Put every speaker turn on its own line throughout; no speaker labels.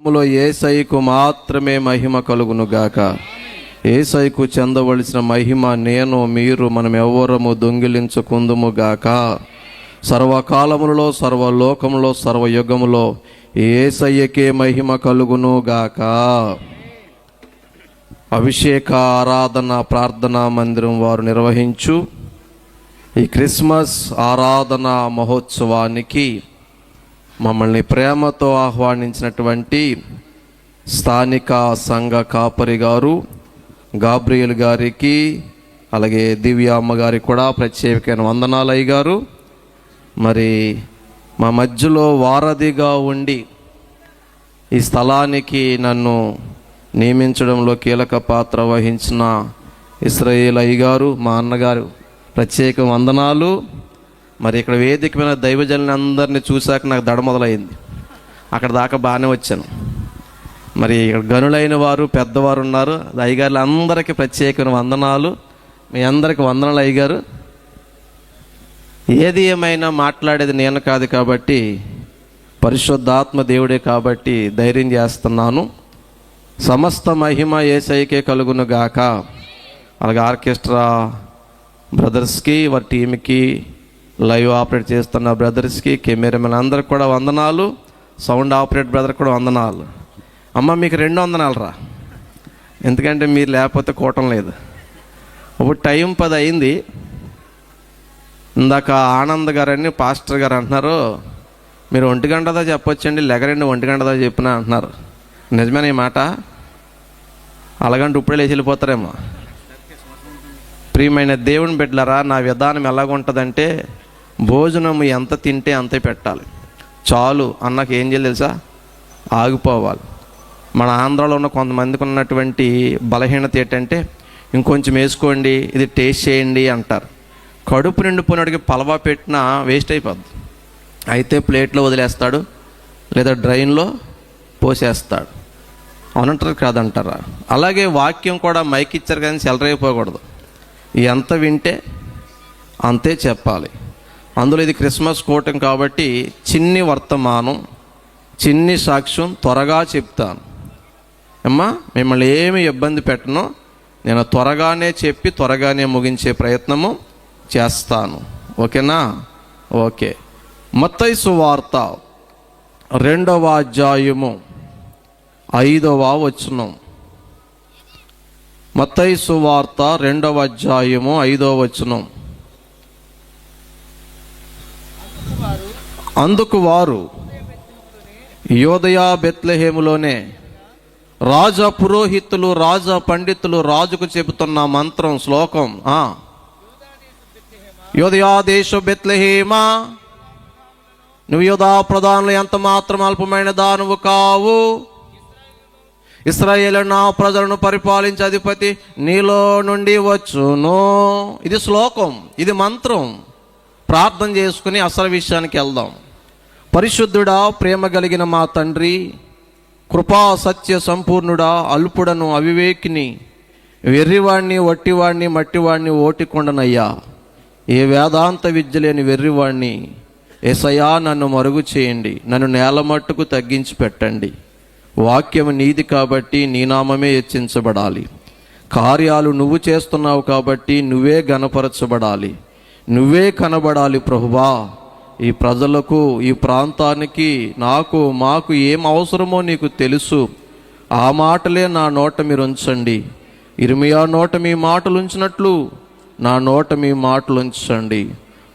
యేసయ్యకు మాత్రమే మహిమ కలుగునుగాక. యేసయ్యకు చెందవలసిన మహిమ నేను మీరు మనం ఎవ్వరము దొంగిలించుకుందుముగాక. సర్వకాలములలో సర్వలోకములో సర్వయుగములో యేసయ్యకే మహిమ కలుగునుగాక. అభిషేక ఆరాధన ప్రార్థనా మందిరం వారు నిర్వహించు ఈ క్రిస్మస్ ఆరాధన మహోత్సవానికి మమ్మల్ని ప్రేమతో ఆహ్వానించినటువంటి స్థానిక సంఘ కాపరి గారు గాబ్రియల్ గారికి, అలాగే దివ్య అమ్మగారికి కూడా ప్రత్యేకమైన వందనాలు అయ్యగారు. మరి మా మధ్యలో వారధిగా ఉండి ఈ స్థలానికి నన్ను నియమించడంలో కీలక పాత్ర వహించిన ఇస్రాయేల్ అయ్యగారు, మా అన్నగారు ప్రత్యేక వందనాలు. మరి ఇక్కడ వేదిక మీద దైవజనుని అందరినీ చూశాక నాకు దడ మొదలైంది. అక్కడ దాకా బాగానే వచ్చాను. మరి ఇక్కడ గనులైన వారు పెద్దవారు ఉన్నారు, అయ్యగారులు అందరికీ ప్రత్యేకమైన వందనాలు. మీ అందరికి వందనాలు అయ్యగారు. ఏది ఏమైనా మాట్లాడేది నేను కాదు కాబట్టి, పరిశుద్ధాత్మ దేవుడే కాబట్టి ధైర్యం చేస్తున్నాను. సమస్త మహిమ యేసయ్యకే కలుగును గాక. అలాగే ఆర్కెస్ట్రా బ్రదర్స్కి, వారి టీంకి, లైవ్ ఆపరేట్ చేస్తున్న బ్రదర్స్కి, కెమెరామెన్ అందరికి కూడా వందనాలు. సౌండ్ ఆపరేట్ బ్రదర్ కూడా వందనాలు. అమ్మ మీకు 2 వందనాలు రా, ఎందుకంటే మీరు లేకపోతే కూటం లేదు. ఇప్పుడు టైం 10 అయింది. ఇందాక ఆనంద్ గారని పాస్టర్ గారు అంటున్నారు, మీరు 1 గంటదా చెప్పొచ్చండి, లెగరండి 1 గంటదా చెప్పినా అంటున్నారు. నిజమేనా ఈ మాట? అలాగంటే ఇప్పుడే లేచి వెళ్ళిపోతారేమో. ప్రియమైన దేవుని బిడ్డలారా, నా విధానం ఎలాగుంటుందంటే, భోజనం ఎంత తింటే అంతే పెట్టాలి. చాలు అన్నాక ఏం చేయాలి తెలుసా? ఆగిపోవాలి. మన ఆంధ్రాలో ఉన్న కొంతమందికి ఉన్నటువంటి బలహీనత ఏంటంటే, ఇంకొంచెం వేసుకోండి, ఇది టేస్ట్ చేయండి అంటారు. కడుపు నిండిపోయినడికి పలవా పెట్టినా వేస్ట్ అయిపోద్ది. అయితే ప్లేట్లో వదిలేస్తాడు, లేదా డ్రైన్లో పోసేస్తాడు. అవునంటారు కాదంటారా? అలాగే వాక్యం కూడా మైక్ ఇచ్చారు కానీ చెలరైపోకూడదు. ఎంత వింటే అంతే చెప్పాలి. అందులో ఇది క్రిస్మస్ కూటం కాబట్టి చిన్ని వర్తమానం, చిన్ని సాక్ష్యం త్వరగా చెప్తాను. అమ్మా మిమ్మల్ని ఏమి ఇబ్బంది పెట్టను, నేను త్వరగానే చెప్పి త్వరగానే ముగించే ప్రయత్నము చేస్తాను. ఓకేనా? ఓకే. మత్తయి సువార్త 2వ అధ్యాయము 5వ వచనం. మత్తయి సువార్త 2వ అధ్యాయము 5వ వచనం. అందుకు వారు యోదయ బెత్లెహేములోనే రాజ పురోహితులు, రాజ పండితులు రాజుకు చెబుతున్న మంత్రం శ్లోకం, యోదయా దేశ బెత్లెహేమా, నువ్వు యోధా ప్రధానులు ఎంత మాత్రం అల్పమైన దానవు కావు. ఇశ్రాయేలు నా ప్రజలను పరిపాలించే అధిపతి నీలో నుండి వచ్చును. ఇది శ్లోకం, ఇది మంత్రం. ప్రార్థన చేసుకుని అసలు విషయానికి వెళ్దాం. పరిశుద్ధుడా, ప్రేమ కలిగిన మా తండ్రి, కృపా సత్య సంపూర్ణుడా, అల్పుడను అవివేకిని, వెర్రివాణ్ణి, వట్టివాణ్ణి, మట్టివాణ్ణి, ఓటికొండనయ్యా, ఏ వేదాంత విద్య లేని వెర్రివాణ్ణి, యేసయ్యా నన్ను మరుగు చేయండి, నన్ను నేల మట్టుకు తగ్గించి పెట్టండి. వాక్యం నీది కాబట్టి నీ నామమే హెచ్చించబడాలి. కార్యాలు నువ్వు చేస్తున్నావు కాబట్టి నువ్వే ఘనపరచబడాలి, నువ్వే కనబడాలి. ప్రభువా, ఈ ప్రజలకు, ఈ ప్రాంతానికి, నాకు, మాకు ఏం అవసరమో నీకు తెలుసు. ఆ మాటలే నా నోట మీరు ఉంచండి. ఇర్మియా నోట మీ మాటలు ఉంచినట్లు నా నోట మీ మాటలు ఉంచండి.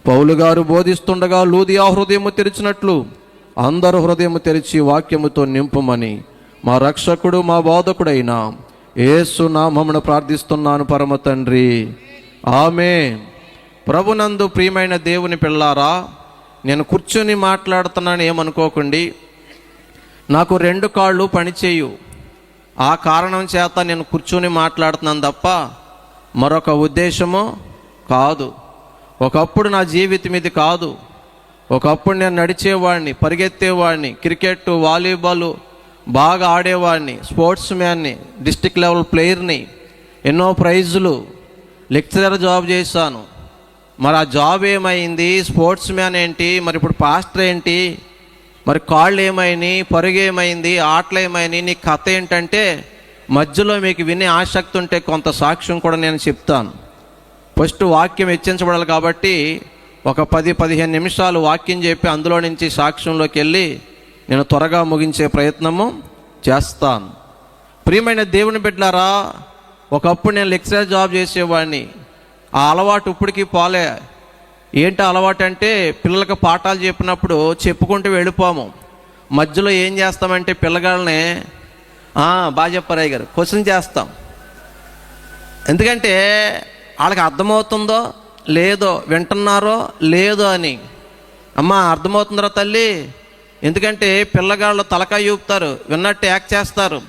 పౌలు గారు బోధిస్తుండగా లూదియా హృదయము తెరిచినట్లు అందరు హృదయము తెరిచి వాక్యముతో నింపుమని మా రక్షకుడు, మా బోధకుడైన యేసు నామమున ప్రార్థిస్తున్నాను పరమ తండ్రి, ఆమేన్. ప్రభునందు ప్రియమైన దేవుని పిల్లారా, నేను కూర్చొని మాట్లాడుతున్నాను ఏమనుకోకండి. నాకు 2 కాళ్ళు పనిచేయు. ఆ కారణం చేత నేను కూర్చొని మాట్లాడుతున్నాను తప్ప మరొక ఉద్దేశము కాదు. ఒకప్పుడు నా జీవితం ఇది కాదు. ఒకప్పుడు నేను నడిచేవాడిని, పరిగెత్తేవాడిని, క్రికెట్, వాలీబాల్ బాగా ఆడేవాడిని, స్పోర్ట్స్ మ్యాన్ని, డిస్ట్రిక్ట్ లెవెల్ ప్లేయర్ని, ఎన్నో ప్రైజులు, లెక్చరర్ జాబ్ చేశాను. మరి ఆ జాబ్ ఏమైంది? స్పోర్ట్స్ మ్యాన్ ఏంటి? మరి ఇప్పుడు పాస్టర్ ఏంటి? మరి కాళ్ళు ఏమైనాయి, పరుగు ఏమైంది, ఆటలు ఏమైనాయి, నీ కథ ఏంటంటే మధ్యలో మీకు వినే ఆసక్తి ఉంటే కొంత సాక్ష్యం కూడా నేను చెప్తాను. ఫస్ట్ వాక్యం హెచ్చించబడాలి కాబట్టి ఒక 10-15 నిమిషాలు వాక్యం చెప్పి అందులో నుంచి సాక్ష్యంలోకి వెళ్ళి నేను త్వరగా ముగించే ప్రయత్నము చేస్తాను. ప్రియమైన దేవుని బిడ్డలారా, ఒకప్పుడు నేను లెక్చరర్ జాబ్ చేసేవాడిని. ఆ అలవాటు ఇప్పటికీ పోలే. ఏంటి అలవాటు అంటే, పిల్లలకు పాఠాలు చెప్పినప్పుడు చెప్పుకుంటూ వెళ్ళిపోము. మధ్యలో ఏం చేస్తామంటే పిల్లగాళ్ళని బాగా చెప్పారు అయ్య గారు క్వశ్చన్ చేస్తాం. ఎందుకంటే వాళ్ళకి అర్థమవుతుందో లేదో, వింటున్నారో లేదో అని. అమ్మ అర్థమవుతుందిరా తల్లి, ఎందుకంటే పిల్లగాళ్ళు తలకాయ ఊపుతారు, విన్నట్టు యాక్ట్ చేస్తారు.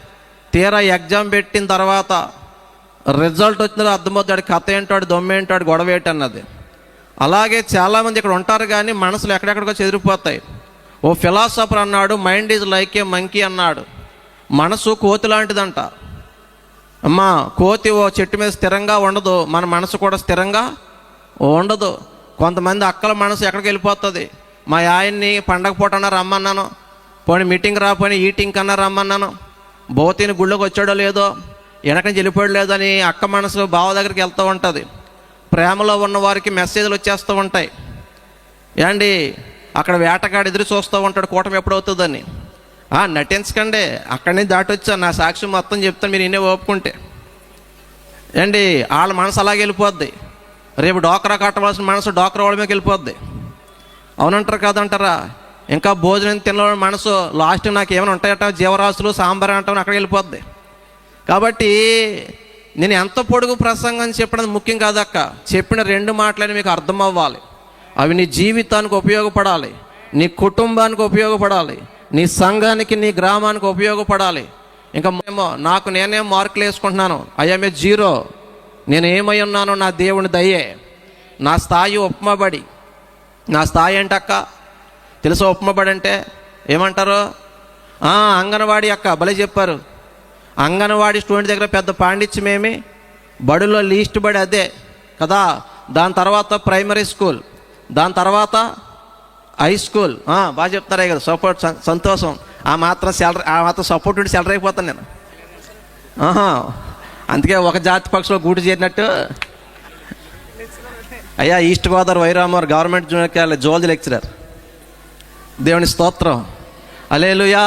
తీరా ఎగ్జామ్ పెట్టిన తర్వాత రిజల్ట్ వచ్చిన అర్థమవుతాడు, కథ ఏంటాడు, దొమ్మ ఏంటాడు, గొడవ ఏంటన్నది. అలాగే చాలామంది ఇక్కడ ఉంటారు కానీ మనసులు ఎక్కడెక్కడికో చెదిరిపోతాయి. ఓ ఫిలాసఫర్ అన్నాడు, mind is like A monkey అన్నాడు. మనసు కోతి లాంటిదంట. అమ్మా కోతి ఓ చెట్టు మీద స్థిరంగా ఉండదు, మన మనసు కూడా స్థిరంగా ఉండదు. కొంతమంది అక్కల మనసు ఎక్కడికి వెళ్ళిపోతుంది. మా ఆయన్ని పండగ పూట అన్నా రమ్మన్నాను, పోనీ మీటింగ్ రాపోయి ఈటింగ్ కన్నా రమ్మన్నాను, బోతిని గుళ్ళోకి వచ్చాడో లేదో, వెనకని వెళ్ళిపోయాడు లేదో అని అక్క మనసు బావ దగ్గరికి వెళ్తూ ఉంటుంది. ప్రేమలో ఉన్న వారికి మెసేజ్లు వచ్చేస్తూ ఉంటాయి. ఏండి అక్కడ వేటగాడు ఎదురు చూస్తూ ఉంటాడు కూటమి ఎప్పుడవుతుందని. నటించకండి, అక్కడి నుంచి దాటి వచ్చాను, నా సాక్ష్యం మొత్తం చెప్తాను, మీరు ఇన్నే ఒప్పుకుంటే. ఏండి వాళ్ళ మనసు అలాగే వెళ్ళిపోద్ది. రేపు డోక్రా కట్టవలసిన మనసు డోక్రా వాళ్ళ మీద వెళ్ళిపోద్ది. అవునంటారు కాదంటారా? ఇంకా భోజనం తిన్న మనసు లాస్ట్ నాకు ఏమైనా ఉంటాయట, జీవరాశులు సాంబార్ అంటామని అక్కడికి వెళ్ళిపోద్ది. కాబట్టి నేను ఎంత పొడుగు ప్రసంగం చెప్పడం ముఖ్యం కాదక్క. చెప్పిన 2 మాటలని మీకు అర్థం అవ్వాలి. అవి నీ జీవితానికి ఉపయోగపడాలి, నీ కుటుంబానికి ఉపయోగపడాలి, నీ సంఘానికి, నీ గ్రామానికి ఉపయోగపడాలి. ఇంకా నాకు నేనేం మార్కులు వేసుకుంటున్నాను, ఐఎమ్ 0. నేను ఏమై ఉన్నానో నా దేవుని దయ్యే. నా స్థాయి ఉప్మాబడి. నా స్థాయి ఏంటక్క తెలుసా? ఉప్మాబడి అంటే ఏమంటారు? అంగన్వాడీ అక్క భలే చెప్పారు. అంగన్వాడీ స్టూడెంట్ దగ్గర పెద్ద పాండిత్యమేమి, బడిలో లీస్ట్ బడి అదే కదా. దాని తర్వాత ప్రైమరీ స్కూల్, దాని తర్వాత హై స్కూల్. బాగా చెప్తారా కదా, సపోర్ట్, సంతోషం. ఆ మాత్రం సపోర్ట్ ఉండి సెలర్ అయిపోతాను నేను. అందుకే ఒక జాతి పక్షులో గూడు చేరినట్టు. అయ్యా ఈస్ట్ గోదావరి వైరామర్ government junior college zoology lecturer. దేవుని స్తోత్రం, హల్లెలూయా.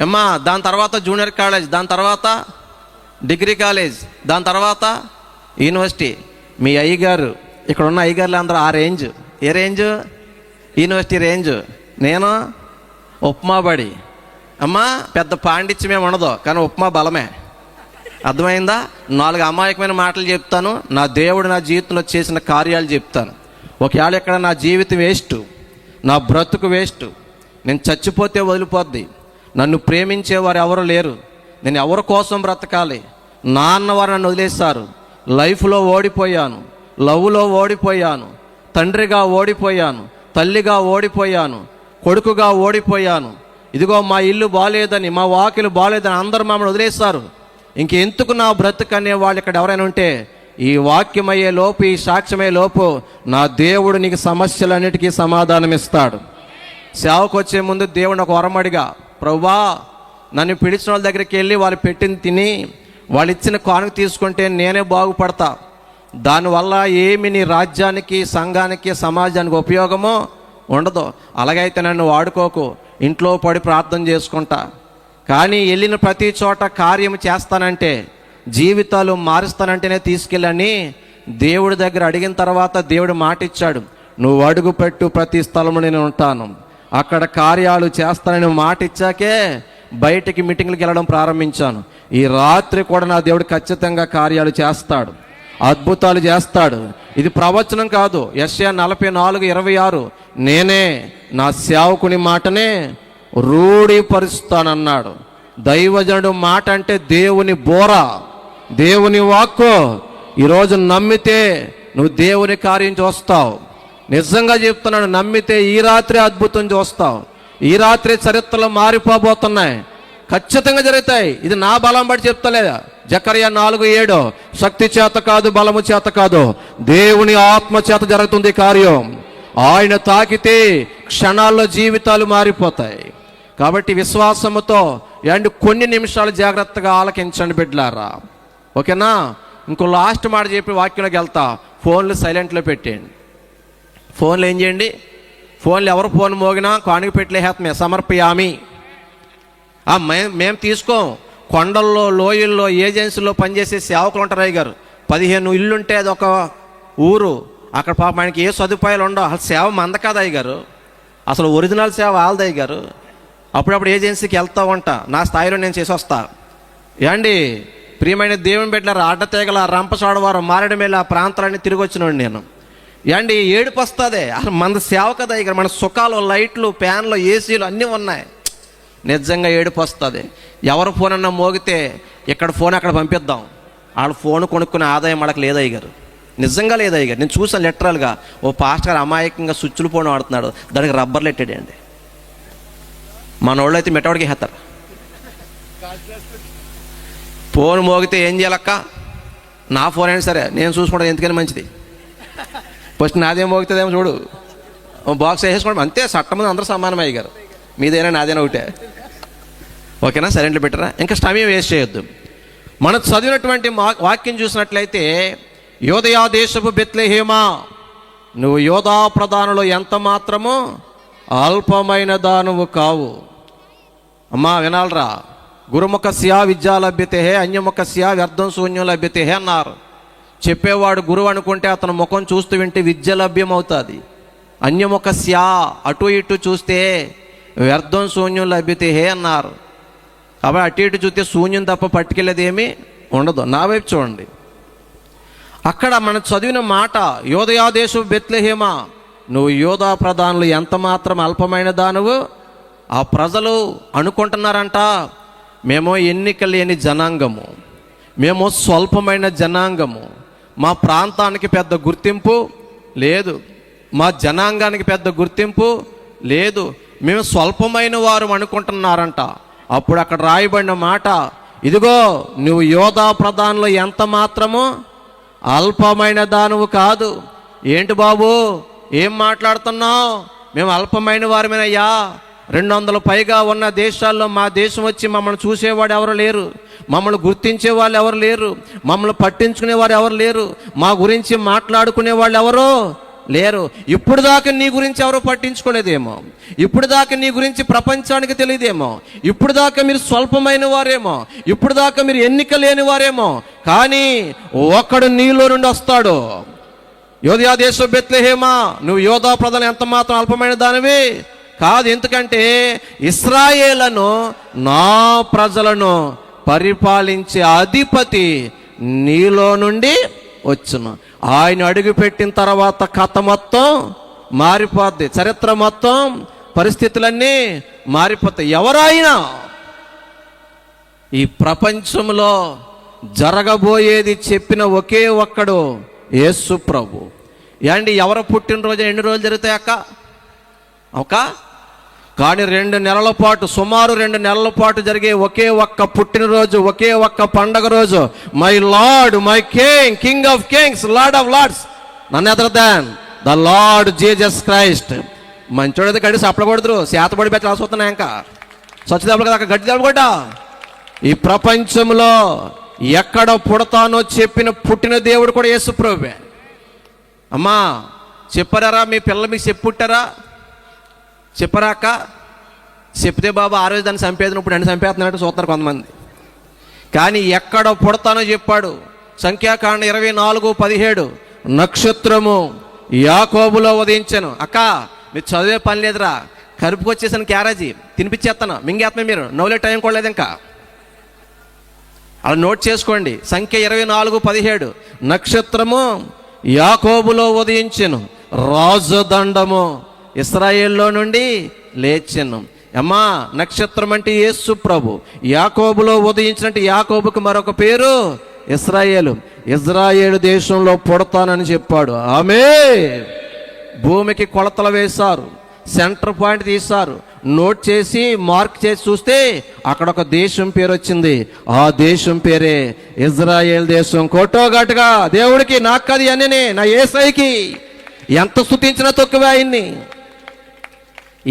అమ్మా దాని తర్వాత జూనియర్ కాలేజ్, దాని తర్వాత డిగ్రీ కాలేజ్, దాని తర్వాత యూనివర్సిటీ. మీ అయ్యగారు, ఇక్కడ ఉన్న అయ్యగారులు అందరూ ఆ రేంజ్. ఏ రేంజ్? University range. నేను ఉప్మాబడి. అమ్మా పెద్ద పాండిత్యమేమి ఉండదు కానీ ఉప్మా బలమే. అర్థమైందా? 4 అమాయకమైన మాటలు చెప్తాను, నా దేవుడు నా జీవితంలో చేసిన కార్యాలు చెప్తాను. ఒకవేళ ఇక్కడ నా జీవితం వేస్ట్, నా బ్రతుకు వేస్ట్, నేను చచ్చిపోతే వదిలిపోద్ది. నన్ను ప్రేమించేవారు ఎవరు లేరు, నేను ఎవరి కోసం బ్రతకాలి? నాన్నవారు నన్ను వదిలేశారు. లైఫ్లో ఓడిపోయాను, లవ్లో ఓడిపోయాను, తండ్రిగా ఓడిపోయాను, తల్లిగా ఓడిపోయాను, కొడుకుగా ఓడిపోయాను. ఇదిగో మా ఇల్లు బాగాలేదని, మా వాకిలు బాగాలేదని అందరూ మమ్మల్ని వదిలేస్తారు. ఇంకెందుకు నా బ్రతుకు అనే వాళ్ళు ఇక్కడ ఎవరైనా ఉంటే, ఈ వాక్యమయ్యే లోపు, ఈ సాక్ష్యమయ్యే లోపు నా దేవుడు నీకు సమస్యలన్నిటికీ సమాధానం ఇస్తాడు. సేవకు వచ్చే ముందు దేవుడు ఒక వరమడిగా, ప్రభువా నన్ను పిలిచిన వాళ్ళ దగ్గరికి వెళ్ళి వాళ్ళు పెట్టింది తిని వాళ్ళు ఇచ్చిన కానుక తీసుకుంటే నేనే బాగుపడతా. దానివల్ల ఏమి నీ రాజ్యానికి, సంఘానికి, సమాజానికి ఉపయోగమో ఉండదు. అలాగైతే నన్ను వాడుకోకు, ఇంట్లో పడి ప్రార్థన చేసుకుంటా. కానీ వెళ్ళిన ప్రతి చోట కార్యం చేస్తానంటే, జీవితాలు మారుస్తానంటేనే తీసుకెళ్ళని దేవుడి దగ్గర అడిగిన తర్వాత దేవుడు మాట ఇచ్చాడు, నువ్వు అడుగు పెట్టు ప్రతి స్థలము నేను ఉంటాను, అక్కడ కార్యాలు చేస్తానని మాట ఇచ్చాకే బయటికి మీటింగ్లకు వెళ్ళడం ప్రారంభించాను. ఈ రాత్రి కూడా నా దేవుడు ఖచ్చితంగా కార్యాలు చేస్తాడు, అద్భుతాలు చేస్తాడు. ఇది ప్రవచనం కాదు. యెషయా 44:26 నేనే నా సేవకుని మాటనే రూఢీపరుస్తానన్నాడు. దైవజనుడు మాట అంటే దేవుని బోర, దేవుని వాక్కు. ఈరోజు నమ్మితే నువ్వు దేవుని కార్యం చూస్తావు. నిజంగా చెప్తున్నాడు, నమ్మితే ఈ రాత్రి అద్భుతం చూస్తావు. ఈ రాత్రి చరిత్రలు మారిపోబోతున్నాయి, ఖచ్చితంగా జరుగుతాయి. ఇది నా బలం బట్టి చెప్తలేదా? జకర్యా 4:7 శక్తి చేత కాదు, బలము చేత కాదు, దేవుని ఆత్మ చేత జరుగుతుంది కార్యం. ఆయన తాకితే క్షణాల్లో జీవితాలు మారిపోతాయి. కాబట్టి విశ్వాసముతో అండ్ కొన్ని నిమిషాలు జాగ్రత్తగా ఆలకించండి బిడ్డలారా, ఓకేనా? ఇంకో లాస్ట్ మాట చెప్పి వాక్యంలోకి వెళ్తా. ఫోన్లు సైలెంట్లో పెట్టేయండి. ఫోన్లు ఏం చేయండి? ఫోన్లు ఎవరు ఫోన్ మోగినా కానుక పెట్టలేహత్మే సమర్పయామి. మేము తీసుకోం. కొండల్లో, లోయల్లో, ఏజెన్సీలో పనిచేసే సేవకులు ఉంటారు. అయ్య గారు 15 ఇల్లుంటే అది ఒక ఊరు. అక్కడ పాపం ఆయనకి ఏ సదుపాయాలు ఉండవు. అసలు సేవ మంద కాదు అయ్య గారు, అసలు ఒరిజినల్ సేవ వాళ్ళది అయ్య గారు. అప్పుడప్పుడు ఏజెన్సీకి వెళ్తా ఉంటా, నా స్థాయిలో నేను చేసి వస్తా. ఏమండి ప్రియమైన దేవుని బిడ్డలారా, అడ్డతీగల, రంపచోడవరం, మారేడుమిల్లి ఆ ప్రాంతాలన్నీ తిరిగి వచ్చినాడు నేను. ఏమండి ఏడుపు వస్తుంది. అసలు మన సేవ కదా అయ్య గారు, మన సుఖాలు, లైట్లు, ఫ్యాన్లు, ఏసీలు అన్నీ ఉన్నాయి. నిజంగా ఏడుపు వస్తుంది. ఎవరు ఫోన్ అన్నా మోగితే ఇక్కడ ఫోన్ అక్కడ పంపిద్దాం. వాళ్ళు ఫోన్ కొనుక్కునే ఆదాయం వాళ్ళకి లేదయ్య గారు, నిజంగా లేదయ్య గారు. నేను చూసాను లిటరల్గా. ఓ పాస్టర్ గారు అమాయకంగా స్విచ్లు ఫోన్ వాడుతున్నాడు, దానికి రబ్బర్లు ఎట్టాడండి. మన వాళ్ళు అయితే మెట్టవాడికి హెత్తారు. ఫోన్ మోగితే ఏం చేయాలక్క? నా ఫోన్ అయినా సరే నేను చూసుకుంటాను, ఎందుకని మంచిది. ఫస్ట్ నాదేం మోగుతుందేమో చూడు, బాక్స్ వేసేసుకోవడం అంతే. చట్టం మీద అందరూ సమానమయ్య గారు, మీదైనా నాదైనా ఒకటే, ఓకేనా? సైలెంట్లో పెట్టరా, ఇంకా సమయం వేస్ట్ చేయొద్దు. మనం చదివినటువంటి వాక్యం చూసినట్లయితే, యోదయా దేశపు బెత్లెహేమా, నువ్వు యోధా ప్రధానులు ఎంత మాత్రము అల్పమైన దానువు కావు. అమ్మా వినాలరా, గురుముఖస్యా విద్యా లభ్యతే, అన్యముఖస్యా వ్యర్థం శూన్యం లభ్యతే అన్నారు. చెప్పేవాడు గురువు అనుకుంటే అతను ముఖం చూస్తూ వింటే విద్య లభ్యమవుతుంది. అన్యముఖస్యా, అటు ఇటు చూస్తే వ్యర్థం శూన్యం లభ్యతే అన్నారు. కాబట్టి అటు ఇటు చూస్తే శూన్యం తప్ప పట్టుకెళ్ళేది ఏమీ ఉండదు. నా వైపు చూడండి, అక్కడ మనం చదివిన మాట, యోదయా దేశం బెత్లెహేమా, నువ్వు యోధా ప్రధానులు ఎంత మాత్రం అల్పమైన దానువు. ఆ ప్రజలు అనుకుంటున్నారంట, మేము ఎన్నిక లేని జనాంగము, మేము స్వల్పమైన జనాంగము, మా ప్రాంతానికి పెద్ద గుర్తింపు లేదు, మా జనాంగానికి పెద్ద గుర్తింపు లేదు, మేము స్వల్పమైన వారు అనుకుంటున్నారంట. అప్పుడు అక్కడ రాయబడిన మాట, ఇదిగో నువ్వు యోధా ప్రధానులు ఎంత మాత్రము అల్పమైన దానువు కాదు. ఏంటి బాబు ఏం మాట్లాడుతున్నావు? మేము అల్పమైన వారమేనయ్యా. 200 పైగా ఉన్న దేశాల్లో మా దేశం వచ్చి మమ్మల్ని చూసేవాడు ఎవరు లేరు, మమ్మల్ని గుర్తించే వాళ్ళు ఎవరు లేరు, మమ్మల్ని పట్టించుకునేవారు ఎవరు లేరు, మా గురించి మాట్లాడుకునే వాళ్ళు ఎవరు లేరు. ఇప్పుడు దాకా నీ గురించి ఎవరు పట్టించుకోలేదేమో, ఇప్పుడు దాకా నీ గురించి ప్రపంచానికి తెలియదేమో, ఇప్పుడు దాకా మీరు స్వల్పమైన వారేమో, ఇప్పుడు దాకా మీరు ఎన్నిక లేని వారేమో. కానీ ఒకడు నీలో నుండి వస్తాడు. యోధయా దేశం బెత్లెహేమా, నువ్వు యోధా ప్రజలు ఎంత మాత్రం అల్పమైన దానివి కాదు. ఎందుకంటే ఇశ్రాయేలును, నా ప్రజలను పరిపాలించే అధిపతి నీలో నుండి వచ్చును. ఆయన అడుగు పెట్టిన తర్వాత కథ మొత్తం మారిపోద్ది, చరిత్ర మొత్తం, పరిస్థితులన్నీ మారిపోతాయి. ఎవరైనా ఈ ప్రపంచంలో జరగబోయేది చెప్పిన ఒకే ఒక్కడు యేసు ప్రభు. ఏండి ఎవరు పుట్టినరోజు ఎన్ని రోజులు జరుగుతాయి అక్క? కానీ 2 నెలల పాటు, సుమారు 2 నెలల పాటు జరిగే ఒకే ఒక్క పుట్టినరోజు, ఒకే ఒక్క పండగ రోజు, my Lord, my King, King of Kings, Lord of Lords, none other than the Lord Jesus Christ. మంచోడైతే గడ్డి సప్పడకూడదు, శాతపడి పెట్టి రాసుకున్నా ఇంకా స్వచ్ఛదెబ్బలు కదా, గడ్డి దెబ్బకొట్టా. ఈ ప్రపంచంలో ఎక్కడ పుడతానో చెప్పిన పుట్టిన దేవుడు కూడా యేసు ప్రభువే. అమ్మా చెప్పారా మీ పిల్లలు మీకు చెప్పి పుట్టారా? చెప్పరా అక్క? చెప్తే బాబా ఆ రోజు దాన్ని చంపేది, ఇప్పుడు అన్ని చంపేస్తున్నట్టు చూస్తున్నారు కొంతమంది. కానీ ఎక్కడ పుడతానో చెప్పాడు. సంఖ్యాకాండ 24:17, నక్షత్రము యాకోబులో ఉదయించాను. అక్క మీరు చదివే పని లేదురా, కరుపుకొచ్చేసాను క్యారేజీ, తినిపించేస్తాను, మింగేస్తాను, మీరు నవ్వులే టైం కూడా లేదు ఇంకా. అలా నోట్ చేసుకోండి. సంఖ్య 24:17, నక్షత్రము యాకోబులో ఉదయించెను, రాజదండము ఇశ్రాయేల్లో నుండి లేచెను. అమ్మా నక్షత్రం అంటే యేసు ప్రభు. యాకోబులో ఉదయించినట్టు యాకోబుకు మరొక పేరు ఇశ్రాయేలు. ఇజ్రాయేలు దేశంలో పుడతానని చెప్పాడు. ఆమేన్. భూమికి కొలతలు వేశారు, సెంటర్ పాయింట్ తీశారు, నోట్ చేసి మార్క్ చేసి చూస్తే అక్కడ ఒక దేశం పేరు వచ్చింది. ఆ దేశం పేరే ఇజ్రాయేల్ దేశం. కోటోఘాటుగా దేవుడికి, నాకు అది అన్నీ, నా యేసయ్యకి ఎంత స్తుతించినా తక్కువే ఆయన్ని.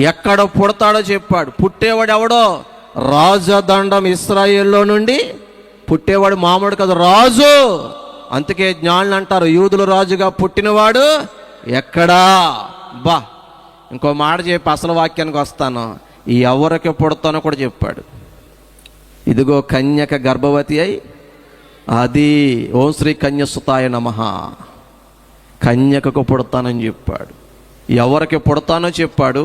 ఎక్కడ పుడతాడో చెప్పాడు. పుట్టేవాడు ఎవడో? రాజదండం ఇశ్రాయేల్లో నుండి పుట్టేవాడు. మామూడు కదా, రాజు. అందుకే జ్ఞానులు అంటారు, యూదుల రాజుగా పుట్టినవాడు ఎక్కడా. బా, ఇంకో మాట చెప్పి అసలు వాక్యానికి వస్తాను. ఎవరికి పుడతానో కూడా చెప్పాడు. ఇదిగో కన్యక గర్భవతి అయి, అది ఓం శ్రీ కన్యసుతాయ నమః, కన్యకకు పుడతానని చెప్పాడు. ఎవరికి పుడతానో చెప్పాడు,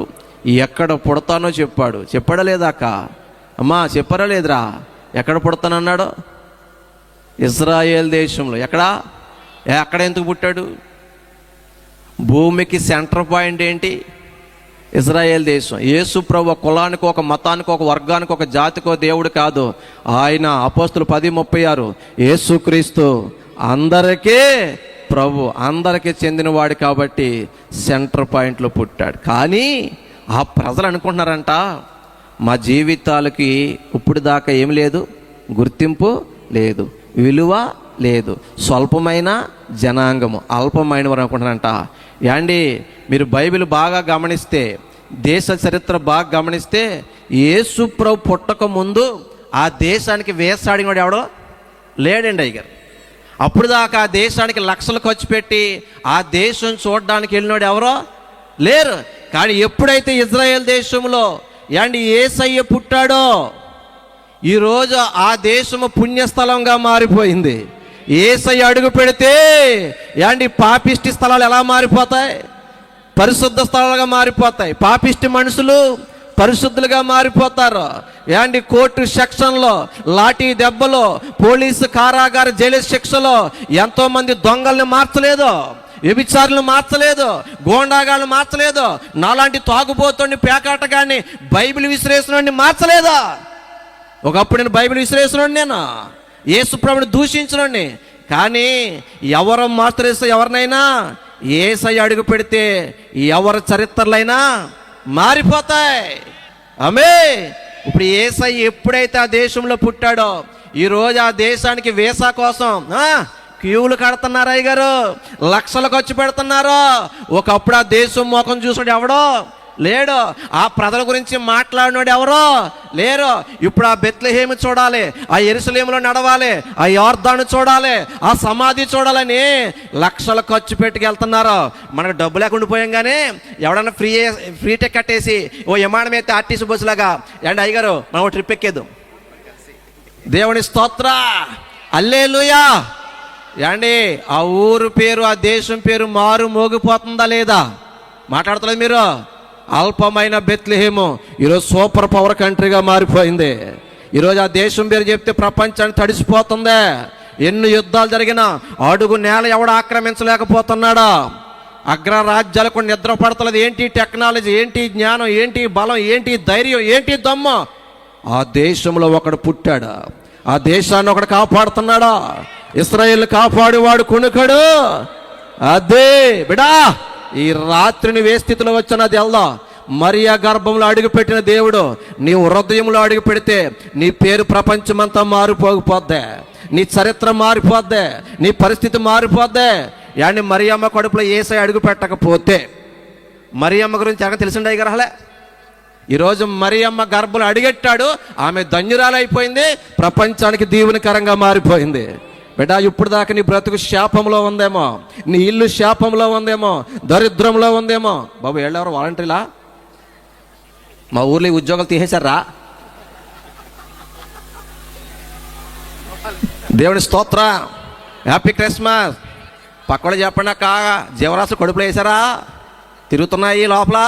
ఎక్కడ పుడతానో చెప్పాడు. చెప్పాడా లేదా అక్క? అమ్మా చెప్పారా లేదురా? ఎక్కడ పుడతానన్నాడు? ఇజ్రాయేల్ దేశంలో. ఎక్కడా? అక్కడ ఎందుకు పుట్టాడు? భూమికి సెంటర్ పాయింట్ ఏంటి? ఇజ్రాయేల్ దేశం. యేసు ప్రభు కులానికి, ఒక మతానికి, ఒక వర్గానికి, ఒక జాతికో దేవుడు కాదు. ఆయన అపోస్తులు 10:36 యేసుక్రీస్తు అందరికీ ప్రభు, అందరికీ చెందినవాడు కాబట్టి సెంటర్ పాయింట్లో పుట్టాడు. కానీ ఆ ప్రజలు అనుకుంటున్నారంట, మా జీవితాలకి ఇప్పుడు దాకా ఏం లేదు, గుర్తింపు లేదు, విలువ లేదు, స్వల్పమైన జనాంగము, అల్పమైన వారు అనుకుంటున్నారంట. యాండి మీరు బైబిల్ బాగా గమనిస్తే, దేశ చరిత్ర బాగా గమనిస్తే, యేసు ప్రభు పుట్టక ముందు ఆ దేశానికి వేసాడినవాడు ఎవడో లేడండి అయ్యగారు. అప్పుడు దాకా ఆ దేశానికి లక్షలు ఖర్చు పెట్టి ఆ దేశం చూడడానికి వెళ్ళినోడు ఎవరో లేరు. కానీ ఎప్పుడైతే ఇజ్రాయెల్ దేశంలో యాండి యేసయ్య పుట్టాడో, ఈరోజు ఆ దేశము పుణ్యస్థలంగా మారిపోయింది. యేసయ్య అడుగు పెడితే యాండి పాపిష్టి స్థలాలు ఎలా మారిపోతాయి? పరిశుద్ధ స్థలాలుగా మారిపోతాయి. పాపిష్టి మనుషులు పరిశుద్ధులుగా మారిపోతారు. యాండి కోర్టు సెక్షన్లో, లాఠీ దెబ్బలో, పోలీసు కారాగార జైలు శిక్షలో ఎంతోమంది దొంగల్ని మార్చలేదు, వ్యభిచారులను మార్చలేదు, గోండాగాళ్ళని మార్చలేదు, నాలాంటి తాగుబోతుని, పేకాటగాన్ని, బైబిల్ విసిరేసినోడిని మార్చలేదు. ఒకప్పుడు నేను బైబిల్ విసిరేసినోడిని, నేను యేసుప్రభుని దూషించినోడిని. కానీ ఎవరు మార్చరేస్తే ఎవరినైనా యేసయ్య అడుగు పెడితే ఎవరి చరిత్రలైనా మారిపోతాయి. ఆమె ఇప్పుడు యేసయ్య ఎప్పుడైతే ఆ దేశంలో పుట్టాడో, ఈరోజు ఆ దేశానికి వీసా కోసం క్యూలు కడుతున్నారు అయ్యగారు, లక్షలు ఖర్చు పెడుతున్నారు. ఒకప్పుడు ఆ దేశం ముఖం చూసినాడు ఎవడో లేడు, ఆ ప్రజల గురించి మాట్లాడినాడు ఎవరో లేరు. ఇప్పుడు ఆ బెత్లెహేము చూడాలి, ఆ యెరూషలేములో నడవాలి, ఆ యోర్దాను చూడాలి, ఆ సమాధి చూడాలని లక్షలు ఖర్చు పెట్టుకెళ్తున్నారు. మనకు డబ్బు లేకుండా పోయాం. కానీ ఎవడన్నా ఫ్రీ టికెట్ కట్టేసి ఓ విమానం అయితే ఆర్టీసీ బస్సు లాగా అండ్ అయ్యగారు మనం ఒక ట్రిప్ ఎక్కేదు. దేవుని స్తోత్ర, హల్లెలూయా. యాండి ఆ ఊరు పేరు, ఆ దేశం పేరు మారు మోగిపోతుందా లేదా? మాట్లాడతలేదు మీరు? అల్పమైన బెత్లెహేము ఈరోజు సూపర్ పవర్ కంట్రీగా మారిపోయింది. ఈరోజు ఆ దేశం పేరు చెప్తే ప్రపంచాన్ని తడిసిపోతుంది. ఎన్ని యుద్ధాలు జరిగినా అడుగు నేల ఎవడు ఆక్రమించలేకపోతున్నాడా? అగ్రరాజ్యాలకు నిద్ర పడతలేదు. ఏంటి టెక్నాలజీ, ఏంటి జ్ఞానం, ఏంటి బలం, ఏంటి ధైర్యం, ఏంటి దమ్ము? ఆ దేశంలో ఒకడు పుట్టాడు, ఆ దేశాన్ని ఒకడు కాపాడుతున్నాడా? ఇశ్రాయేల్ కాపాడువాడు కొనుకడు. అదే బిడా, ఈ రాత్రిని ఏ స్థితిలో వచ్చినది వెళ్దా. మరియా గర్భంలో అడుగుపెట్టిన దేవుడు నీ హృదయంలో అడుగు పెడితే నీ పేరు ప్రపంచమంతా మారిపోకపోద్దే, నీ చరిత్ర మారిపోద్దే, నీ పరిస్థితి మారిపోద్దే. యాని మరియమ్మ కడుపులో యేసయ్య అడుగు పెట్టకపోతే, మరియమ్మ గురించి ఎక్కడ తెలిసిండే గరహలే. ఈరోజు మరియమ్మ గర్భంలో అడుగెట్టాడు, ఆమె ధన్యురాలైపోయింది, ప్రపంచానికి దీవెనకరంగా మారిపోయింది. బిడ్డ, ఇప్పుడు దాకా నీ బ్రతుకు శాపంలో ఉందేమో, నీ ఇల్లు శాపంలో ఉందేమో, దరిద్రంలో ఉందేమో. బాబు వెళ్ళెవరు వాలంటీర్లా? మా ఊర్లో ఉద్యోగాలు తీసేశారా? దేవుని స్తోత్ర, హ్యాపీ క్రిస్మస్. పక్కన చెప్పండి అక్క, జీవరాశులు కడుపులో వేసారా? తిరుగుతున్నాయి లోపల,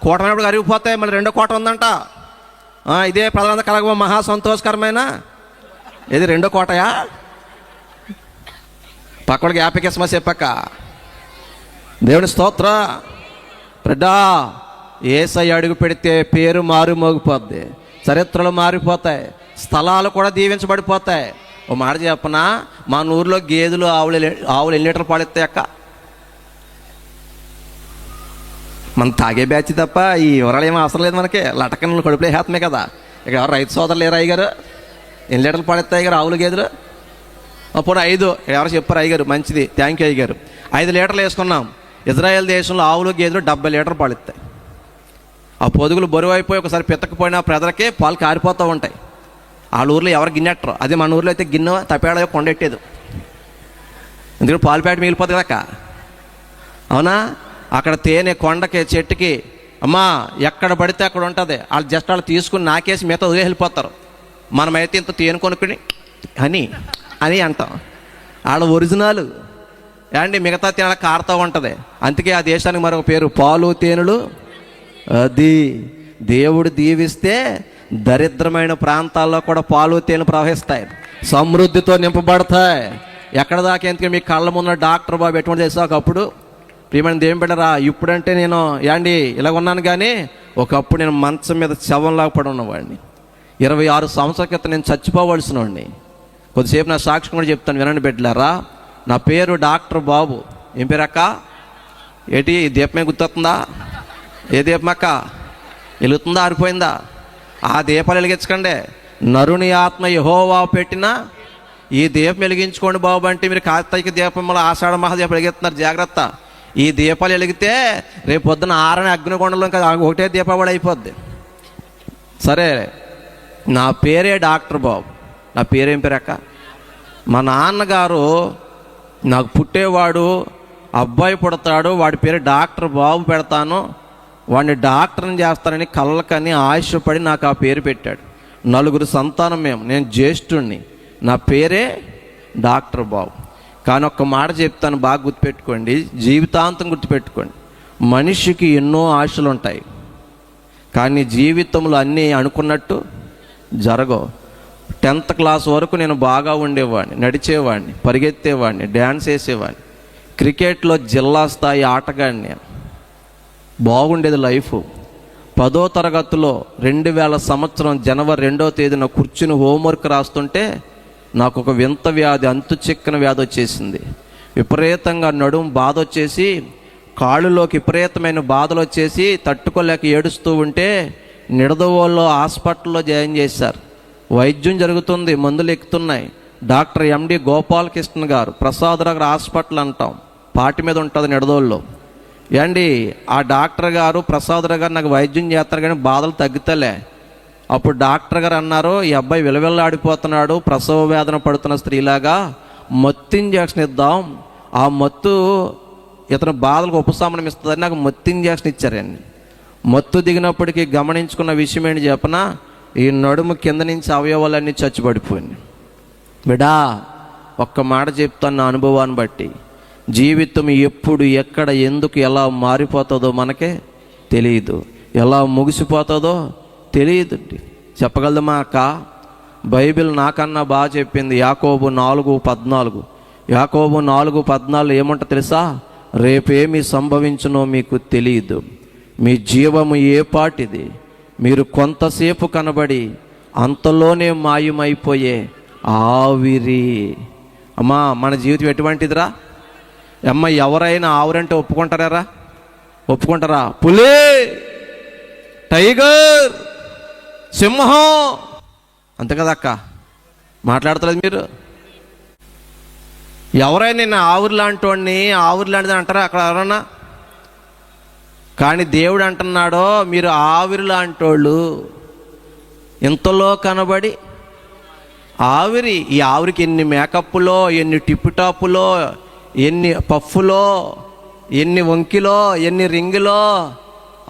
కూటమైనప్పుడు అరిగిపోతాయి. మళ్ళీ రెండో కోట ఉందంట. ఇదే ప్రజలంతా కలగ మహా సంతోషకరమైన, ఇది రెండో కోటయా? పక్కడికి హ్యాపీ క్రిస్మస్ చెప్పాక. దేవుని స్తోత్ర. బిడ్డా, యేసయ్య అడుగు పెడితే పేరు మారు మోగిపోద్ది, చరిత్రలు మారిపోతాయి, స్థలాలు కూడా దీవించబడిపోతాయి. ఓ మాట చెప్పనా, మా ఊర్లో గేదెలు ఆవులు ఎన్ని లీటర్లు పాలిస్తాయి అక్క? మనం తాగే బ్యాచ్ తప్ప ఈ వివరాలు ఏమీ అవసరం లేదు మనకి. లటకన్నులు కడుపులో వేసేస్తున్నాయి కదా. ఇక ఎవరు రైతు సోదరులు లేరు అయ్యగారు? ఎన్ని లీటర్లు పాలిస్తాయి అయ్యగారు ఆవులు గేదెలు? అప్పుడు 5 ఎవరు చెప్పారు అయ్యగారు? మంచిది, థ్యాంక్ యూ అయ్యగారు. 5 లీటర్లు వేసుకున్నాం. ఇజ్రాయెల్ దేశంలో ఆవులు గేదెలు 70 లీటర్లు పాలిస్తాయి. ఆ పొదుగులు బరువు అయిపోయి ఒకసారి పితకపోయినా ప్రజలకే పాలు కారిపోతూ ఉంటాయి. వాళ్ళ ఊర్లో ఎవరు గిన్నెట్టరు. అదే మన ఊర్లో అయితే గిన్నె తప్పేడ కొండెట్టేది, ఎందుకంటే పాలు పేట మిగిలిపోతుంది కదక్క. అవునా? అక్కడ తేనె కొండకి చెట్టుకి అమ్మా ఎక్కడ పడితే అక్కడ ఉంటుంది. వాళ్ళు జస్ట్ వాళ్ళు తీసుకుని నాకేసి మిగతా వదిలే వెళ్ళిపోతారు. మనమైతే ఇంత తేనె కొనుక్కుని అని అంటాం. వాళ్ళ ఒరిజినల్ అండి, మిగతా తేనె కారుతూ ఉంటుంది. అందుకే ఆ దేశానికి మరొక పేరు పాలు తేనెలు. అది దేవుడు దీవిస్తే దరిద్రమైన ప్రాంతాల్లో కూడా పాలు తేనె ప్రవహిస్తాయి, సమృద్ధితో నింపబడతాయి. ఎక్కడ దాకా ఎందుకు మీ కళ్ళ ముందు డాక్టర్ బాబు ఎటువంటి చేసావు ఒకప్పుడు ప్రియమైన దేవుని బిడ్డరా. ఇప్పుడంటే నేను యాండి ఇలా ఉన్నాను, కానీ ఒకప్పుడు నేను మంచం మీద శవంలాగా పడి ఉన్నవాడిని. 26 సంవత్సరాల క్రితం నేను చచ్చిపోవలసిన వాడిని. కొద్దిసేపు నా సాక్షి కూడా చెప్తాను, వినండి బిడ్డలారా. నా పేరు డాక్టర్ బాబు. ఏం పేరు అక్క? ఏంటి ఈ దీపమే గుర్తొస్తుందా? ఏ దీపం అక్క? వెలుగుతుందా ఆరిపోయిందా? ఆ దీపాలు వెలిగించకండి. నరుని ఆత్మ యెహోవా పెట్టిన ఈ దీపం వెలిగించుకోండి బాబు అంటే మీరు కార్తీక దీపం మళ్ళీ ఆషాఢ మహాదీపం వెలిగిస్తున్నారు. జాగ్రత్త. ఈ దీపాలు వెలిగితే రేపు పొద్దున ఆరని అగ్నికొండలో ఇంకా ఒకటే దీపావళి అయిపోద్ది. సరే, నా పేరే డాక్టర్ బాబు. నా పేరేం పేరు అక్క? మా నాన్నగారు నాకు పుట్టేవాడు అబ్బాయి పుడతాడు, వాడి పేరు డాక్టర్ బాబు పెడతాను, వాడిని డాక్టర్ని చేస్తానని కళ్ళకని ఆశపడి నాకు ఆ పేరు పెట్టాడు. 4 సంతానం మేము, నేను జ్యేష్ఠుణ్ణి. నా పేరే డాక్టర్ బాబు. కానీ ఒక్క మాట చెప్తాను, బాగా గుర్తుపెట్టుకోండి, జీవితాంతం గుర్తుపెట్టుకోండి. మనిషికి ఎన్నో ఆశలు ఉంటాయి, కానీ జీవితంలో అన్నీ అనుకున్నట్టు జరగవు. 10th క్లాస్ వరకు నేను బాగా ఉండేవాడిని, నడిచేవాడిని, పరిగెత్తేవాడిని, డ్యాన్స్ వేసేవాడిని, క్రికెట్లో జిల్లా స్థాయి ఆటగాడిని. బాగుండేది లైఫ్. 10వ తరగతిలో 2000 సంవత్సరం జనవరి 2వ తేదీన కూర్చుని హోంవర్క్ రాస్తుంటే నాకు ఒక వింత వ్యాధి, అంతు చిక్కన వ్యాధి వచ్చేసింది. విపరీతంగా నడుము బాధ వచ్చేసి, కాళ్ళలోకి విపరీతమైన బాధలు వచ్చేసి తట్టుకోలేక ఏడుస్తూ ఉంటే నిడదవోల్లో హాస్పిటల్లో జాయిన్ చేశారు. వైద్యం జరుగుతుంది, మందులు ఎక్కుతున్నాయి. డాక్టర్ ఎండి గోపాలకృష్ణ గారు, ప్రసాదనగర్ హాస్పిటల్ అంటాం, పాటి మీద ఉంటుంది నిడదవోల్లో. ఏండి ఆ డాక్టర్ గారు ప్రసాదరావు గారు నాకు వైద్యం చేస్తారు కానీ బాధలు తగ్గుతలే. అప్పుడు డాక్టర్ గారు అన్నారు, ఈ అబ్బాయి విలవిల్లాడిపోతున్నాడు, ప్రసవ వేదన పడుతున్న స్త్రీలాగా, మత్తు ఇంజక్షన్ ఇద్దాం, ఆ మత్తు ఇతను బాధలకు ఉపశమనం ఇస్తుందని నాకు మత్తు ఇంజక్షన్ ఇచ్చారండి. మత్తు దిగినప్పటికీ గమనించుకున్న విషయం ఏంటి చెప్పనా, ఈ నడుము కింద నుంచి అవయవాలన్నీ చచ్చిపడిపోయింది. బిడా ఒక్క మాట చెప్తాను, నా అనుభవాన్ని బట్టి, జీవితం ఎప్పుడు ఎక్కడ ఎందుకు ఎలా మారిపోతుందో మనకే తెలియదు, ఎలా ముగిసిపోతుందో తెలియదు. చెప్పగలదమ్మా అక్క? బైబిల్ నాకన్నా బాగా చెప్పింది. యాకోబు 4:14. యాకోబు 4:14 ఏమంటో తెలుసా? రేపేమి సంభవించునో మీకు తెలియదు, మీ జీవము ఏ పాటిది, మీరు కొంతసేపు కనబడి అంతలోనే మాయమైపోయే ఆవిరి. అమ్మా మన జీవితం ఎటువంటిదిరా? అమ్మ ఎవరైనా ఆవురంటే ఒప్పుకుంటారా? ఒప్పుకుంటారా? పులి, టైగర్, సింహం, అంతే కదా అక్క? మాట్లాడతలేదు మీరు? ఎవరైనా నేను ఆవురు లాంటి వాడిని, ఆవురు లాంటిది అంటారా అక్కడ ఎవరన్నా? కానీ దేవుడు అంటున్నాడో మీరు ఆవిరి లాంటి వాళ్ళు, ఇంతలో కనబడి ఆవిరి. ఈ ఆవిరికి ఎన్ని మేకప్పులో, ఎన్ని టిప్పుటాపులో, ఎన్ని పఫ్ఫులో, ఎన్ని వంకిలో, ఎన్ని రింగులో.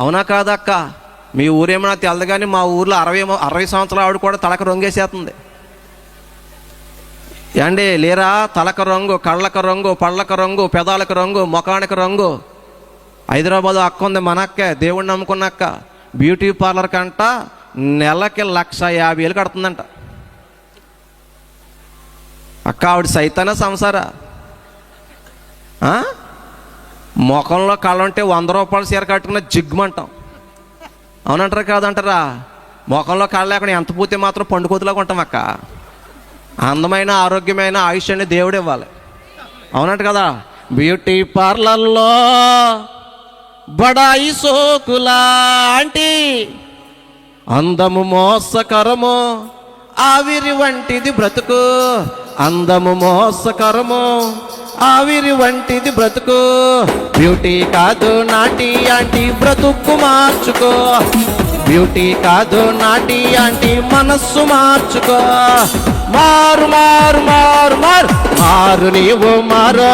అవునా కాదక్క? మీ ఊరేమన్నా తెలదు, కానీ మా ఊర్లో 60 సంవత్సరాల ఆవిడ కూడా తలక రంగేసేస్తుంది. ఏండి లేరా? తలక రంగు, కళ్ళక రంగు, పళ్ళక రంగు, పెదాలకు రంగు, ముఖానికి రంగు. హైదరాబాద్ అక్క ఉంది, మన అక్కే, దేవుడిని నమ్ముకున్న అక్క. బ్యూటీ పార్లర్ కంట నెలకి 1,50,000 కడుతుందంట అక్క. ఆవిడ సైతానా సంసారా? ముఖంలో కళ్ళంటే 100 రూపాయలు చీర కట్టుకున్న జిగ్మంటాం. అవునంటారా కాదంటారా? ముఖంలో కళ్ళ లేకుండా ఎంత పూతే మాత్రం పండుకోతులాగా ఉంటాం అక్క. అందమైన ఆరోగ్యమైన ఆయుష్యాన్ని దేవుడు ఇవ్వాలి. అవునంట కదా? బ్యూటీ పార్లర్లో బడాయి సోకులా ఆంటీ, అందము మోసకరము, ఆవిరి వంటిది బ్రతుకు, అందము మోసకరము, ఆవిరి వంటిది బ్రతుకు. బ్యూటీ కాదు నాటి ఆంటీ, బ్రతుకు మార్చుకో. బ్యూటీ కాదు నాటి ఆంటీ, మనస్సు మార్చుకో. మారు మారు మారు మారు మారు నీవు మారు,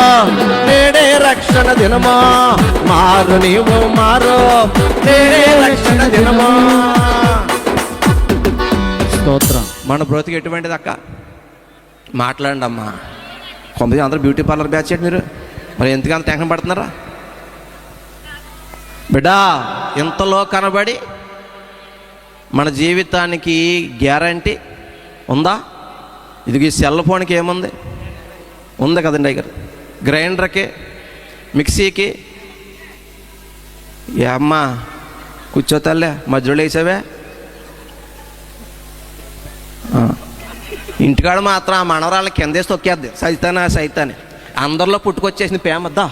నేడే రక్షణ దినమా. మారు నీవు మారు, నేడే రక్షణ దినమా. స్తోత్రం. మన బ్రతుకు ఎటువంటిది అక్క? మాట్లాడండి అమ్మా. కొంతమంది అందరూ బ్యూటీ పార్లర్ బ్యాచ్ చేయండి మీరు. మరి ఎందుకంత టెన్షన్ పడుతున్నారా బిడ్డా? ఇంతలో కనబడి మన జీవితానికి గ్యారంటీ ఉందా? ఇది సెల్ ఫోన్కి ఏముంది? ఉంది కదండి అయ్యారు. గ్రైండర్కి, మిక్సీకి. ఏ అమ్మా కూర్చోతల్లే మధ్యలో వేసావే. ఇంటికాడ మాత్రం ఆ మనవరాళ్ళని కిందేసి తొక్కేద్ది, సైతాని. అందరిలో పుట్టుకొచ్చేసింది ప్రేమద్దా.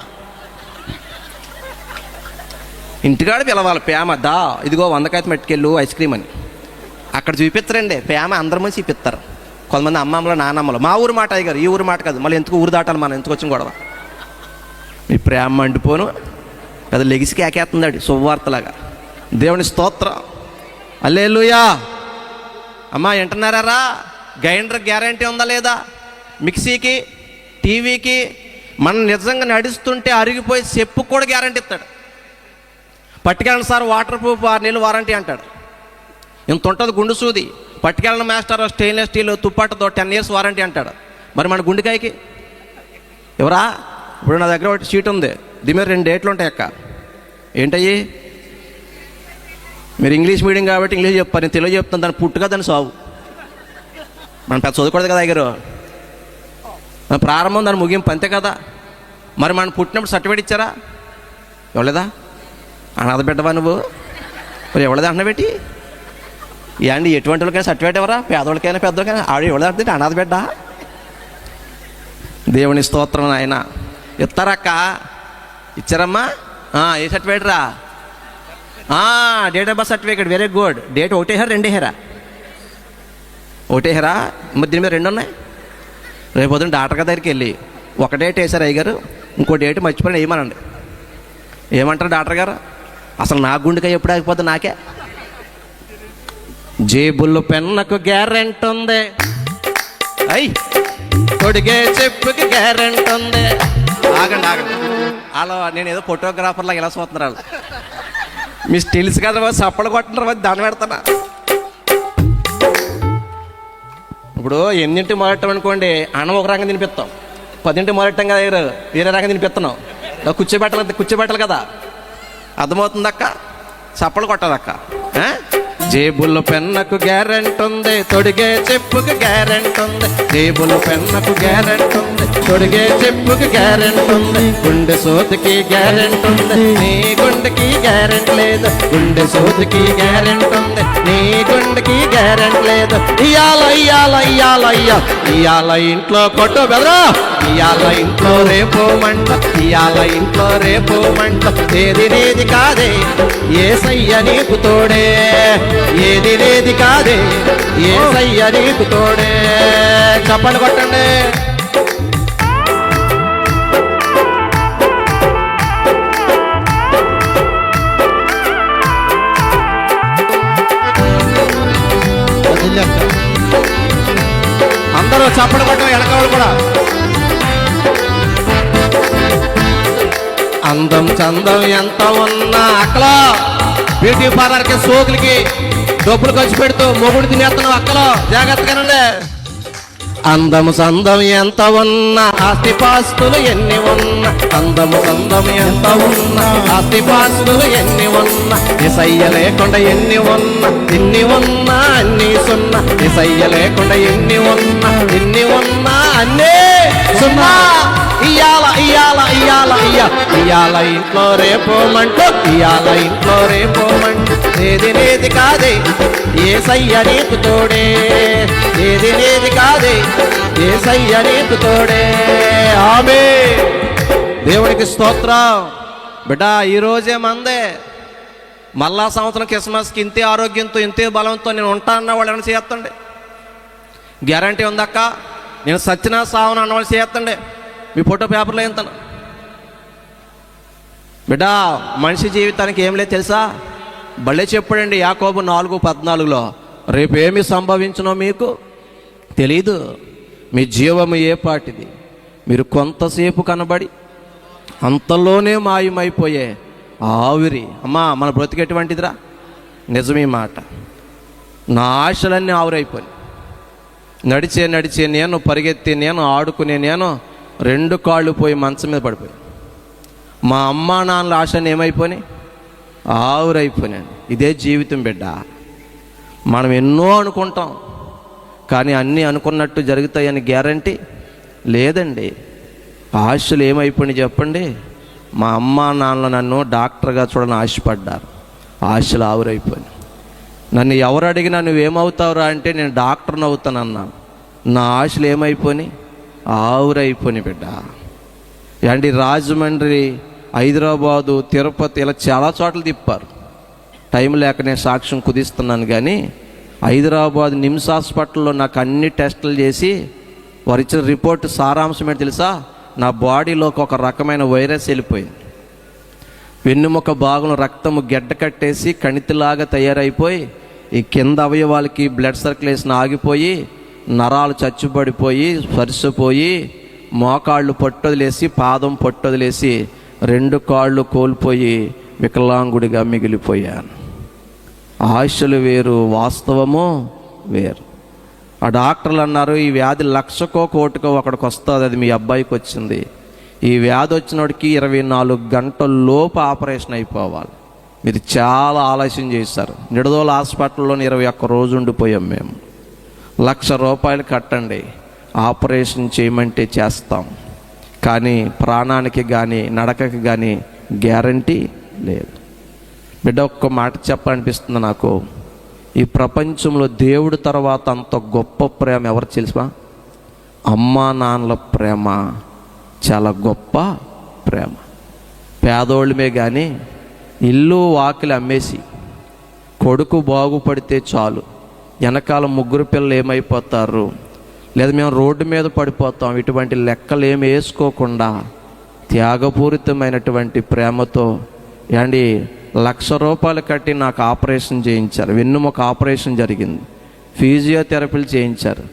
ఇంటికాడ పిలవాలి ప్రేమద్దా, ఇదిగో 100 కాయలు మట్టుకెళ్ళు ఐస్ క్రీమ్ అని. అక్కడ చూపిస్తారండి ప్రేమ, అందరి మంది చూపిస్తారు. కొంతమంది అమ్మమ్మలు, నానమ్మలు. మా ఊరు మాట అయ్యారు, ఈ ఊరు మాట కాదు. మళ్ళీ ఎందుకు ఊరు దాటాలి మనం? ఎందుకు వచ్చిన గొడవ? మీ ప్రేమ మండిపోను పెద్ద లెగిసి కేకేస్తుందాడు శుభవార్తలాగా. దేవుని స్తోత్రం. హల్లెలూయా. అమ్మా వింటున్నారా? గ్రైండర్ గ్యారంటీ ఉందా లేదా? మిక్సీకి, టీవీకి. మనం నిజంగా నడుస్తుంటే అరిగిపోయి చెప్పు కూడా గ్యారంటీ ఇస్తాడు. పట్టుకెళ్ళండి సార్ వాటర్ ప్రూఫ్ 6 నెలలు వారంటీ అంటాడు. ఇంత ఉంటుంది గుండు సూది. పట్టుకెళ్ళిన మాస్టర్ స్టెయిన్లెస్ స్టీల్ తుప్పాటతో 10 years వారంటీ అంటాడు. మరి మన గుండెకాయకి ఎవరా? ఇప్పుడు నా దగ్గర ఒకటి షీట్ ఉంది, దీని మీద 2 డేట్లు ఉంటాయి అక్క. ఏంటయ్యి? మీరు ఇంగ్లీష్ మీడియం కాబట్టి ఇంగ్లీష్ చెప్పారు, నేను తెలుగు చెప్తాను. దాన్ని పుట్టుగా దాన్ని సాగు. మనం పెద్ద చదువుకూడదు కదా అయ్యారు. ప్రారంభం దాని ముగింపు అంతే కదా. మరి మనం పుట్టినప్పుడు సర్టిఫికేట్ ఇచ్చారా? ఇవ్వలేదా? అనాథ బిడ్డవా నువ్వు? మరి ఎవరిది అంటున్నా పెట్టి ఏండి? ఎటువంటి వాళ్ళకైనా సర్టిఫికేట్ ఎవరా? పేదవాళ్ళకైనా పెద్దవాళ్ళకైనా ఆవిడ ఎవరిదంటే అనాథ బిడ్డ. దేవుని స్తోత్రం. ఆయన ఇస్తారక్క, ఇచ్చారమ్మా. ఏ సర్టిఫికేట్ రా? Date of birth certificate. Very good. Date ఒకటే హెరా 2 హెరా? ఒకటే హెరా. మరి దీని మీద 2 ఉన్నాయి. రేపు పొద్దున్న డాక్టర్ గారి దగ్గరికి వెళ్ళి ఒక డేట్ వేసారు అయ్యగారు, ఇంకో డేట్ మర్చిపోయిన ఏమనండి. ఏమంటారు డాక్టర్ గారు? అసలు నా గుండెకాయ ఎప్పుడు ఆగిపోతుంది నాకే. జేబుల్లో పెన్నకు గ్యారెంటీ ఉంది, తొడిగే చెప్పుకి గ్యారెంటీ ఉంది. ఆగండి. అలా నేను ఏదో ఫోటోగ్రాఫర్ లాగా ఇలా చూస్తున్నారు వాళ్ళు. మీ స్టిల్స్ కదా సప్పలు కొట్టినారు, దాన్ని పెడతానా. ఇప్పుడు 8 మొదలెట్టం అనుకోండి, అన్నం ఒక రకంగా తినిపిస్తాం. 10 మొదలెట్టం కదా వేరే రకంగా తినిపిస్తున్నాం. కూర్చోబెట్టాలి కదా. అర్థమవుతుందక్క? సప్పలు కొట్టాలక్క. జేబుల్లో పెన్నకు గ్యారెంటీ ఉంది, తొడిగే చెప్పుకి గ్యారెంటీ ఉంది. జేబుల్లో పెన్నకు గ్యారెంటీ ఉంది, తొడిగే చెప్పుకి గ్యారెంటీ ఉంది. గుండె సోతికి గ్యారెంటీ ఉంది, నీ గుండెకి గ్యారెంటీ లేదు. గుండె సోతికి గ్యారెంటీ ఉంది, నీ గుండెకి గ్యారెంటీ లేదు. ఇయాల ఇంట్లో కొట్టు బెదరా. ఇయాల ఇంట్లో రేపు మంట, ఇయాల ఇంట్లో రేపు మంట. ఏది కాదే యేసయ్య నీకు తోడే, ఏది కాదే యేసయ్య నీకు తోడే. చప్పట్లు కొట్టండి. అందరూ చప్పట్లు కొట్టండి, వెనకవాళ్ళు కూడా. అందం చందం ఎంత ఉన్నా అక్కలో బ్యూటీ పార్లర్కి, సోకులకి డబ్బులు ఖర్చు పెడుతూ మొగుడు తినేస్తున్నావు అక్కలో. జాగ్రత్తగానండి. అందము సందం ఎంత ఉన్నా, ఆస్తిపాస్తులు ఎన్ని ఉన్నా. అందము సందం ఎంత ఉన్నా, ఆస్తిపాస్తులు ఎన్ని ఉన్నా. యేసయ్య లేకుండా ఎన్ని ఉన్నా, ఎన్ని ఉన్నా అన్ని సున్నా. యేసయ్య లేకుండా ఎన్ని ఉన్నా, ఎన్ని ఉన్నా అన్నీ సున్నా. ఇయాల ఇంట్లో రేపు మంటూ, ఇయాల ఇంట్లో రేపు మంటూ. ఏది కాదే యేసయ్య నీకు తోడే, ఏది కాదే యేసయ్య నీకు తోడే. ఆమేన్. దేవునికి స్తోత్రం. బిడ్డ ఈరోజే మందే. మళ్ళా సంవత్సరం క్రిస్మస్కి ఇంతే ఆరోగ్యంతో ఇంతే బలంతో నేను ఉంటానన్న వాళ్ళు ఏమైనా చేస్తండి. గ్యారంటీ ఉందక్క? నేను సచ్చినా సావన అనవలసి చేస్తండి, మీ ఫోటో పేపర్లో ఎంతను. బిడ్డ, మనిషి జీవితానికి ఏం లేదు తెలుసా? భలే చెప్పాడండి యాకోబు 4:14, రేపేమి సంభవించునో మీకు తెలీదు, మీ జీవము ఏ పాటిది, మీరు కొంతసేపు కనబడి అంతలోనే మాయమైపోయే ఆవిరి. అమ్మా, మన బ్రతికెటువంటిదిరా? నిజమే మాట. నా ఆశలన్నీ ఆవిరైపోయి, నడిచే నేను, పరిగెత్తి నేను, ఆడుకునే నేను 2 కాళ్ళు పోయి మంచం మీద పడిపోయి, మా అమ్మా నాన్నల ఆశని ఏమైపోయినాయి? ఆవిరైపోయినాయి. ఇదే జీవితం బిడ్డ. మనం ఎన్నో అనుకుంటాం, కానీ అన్నీ అనుకున్నట్టు జరుగుతాయని గ్యారంటీ లేదండి. ఆశలు ఏమైపోయినాయి చెప్పండి? మా అమ్మా నాన్నలు నన్ను డాక్టర్గా చూడని ఆశపడ్డారు, ఆశలు ఆవిరైపోయినాయి. నన్ను ఎవరు అడిగినా నువ్వేమవుతావురా అంటే నేను డాక్టర్ని అవుతానన్నాను. నా ఆశలు ఏమైపోయినాయి? ఆవిరైపోయినాయి బిడ్డ. అండి, రాజమండ్రి, హైదరాబాదు, తిరుపతి ఇలా చాలా చోట్ల తిప్పారు. టైం లేక నేను సాక్ష్యం కుదిస్తున్నాను. కానీ హైదరాబాద్ నిమ్స్ హాస్పిటల్లో నాకు అన్ని టెస్టులు చేసి వారు ఇచ్చిన రిపోర్ట్ సారాంశం ఏంటి తెలుసా? నా బాడీలోకి ఒక రకమైన వైరస్ వెళ్ళిపోయింది. వెన్నుముక భాగంలో రక్తము గెడ్డ కట్టేసి కణితిలాగా తయారైపోయి, ఈ కింద అవయవాలకి బ్లడ్ సర్క్యులేషన్ ఆగిపోయి, నరాలు చచ్చుబడిపోయి, స్పర్శపోయి, మోకాళ్ళు పొట్టొదిలేసి, పాదం పొట్టొదిలేసి 2 కాళ్ళు కోల్పోయి వికలాంగుడిగా మిగిలిపోయాను. ఆశలు వేరు, వాస్తవము వేరు. ఆ డాక్టర్లు అన్నారు, ఈ వ్యాధి 1,00,000కో 1,00,000కో ఒకడికి వస్తుంది, అది మీ అబ్బాయికి వచ్చింది. ఈ వ్యాధి వచ్చినోడికి 24 గంటల లోపు ఆపరేషన్ అయిపోవాలి. మీరు చాలా ఆలస్యం చేశారు. నిడదోల హాస్పిటల్లో 21 రోజు ఉండిపోయాం మేము. 1,00,000 రూపాయలు కట్టండి, ఆపరేషన్ చేయమంటే చేస్తాం. కానీ ప్రాణానికి కానీ నడకకి కానీ గ్యారంటీ లేదు. బిడ్డ, ఒక్క మాట చెప్పాలనిపిస్తుంది నాకు. ఈ ప్రపంచంలో దేవుడి తర్వాత అంత గొప్ప ప్రేమ ఎవరు తెలుసా? అమ్మా నాన్నల ప్రేమ చాలా గొప్ప ప్రేమ. పేదోళ్ళమే కానీ ఇల్లు వాకిలి అమ్మేసి కొడుకు బాగుపడితే చాలు, వెనకాల 3 పిల్లలు ఏమైపోతారు, లేదా మేము రోడ్డు మీద పడిపోతాం, ఇటువంటి లెక్కలు ఏమి వేసుకోకుండా త్యాగపూరితమైనటువంటి ప్రేమతో అండి 1,00,000 రూపాయలు కట్టి నాకు ఆపరేషన్ చేయించారు. వెన్నుముక ఆపరేషన్ జరిగింది, ఫిజియోథెరపీలు చేయించారు.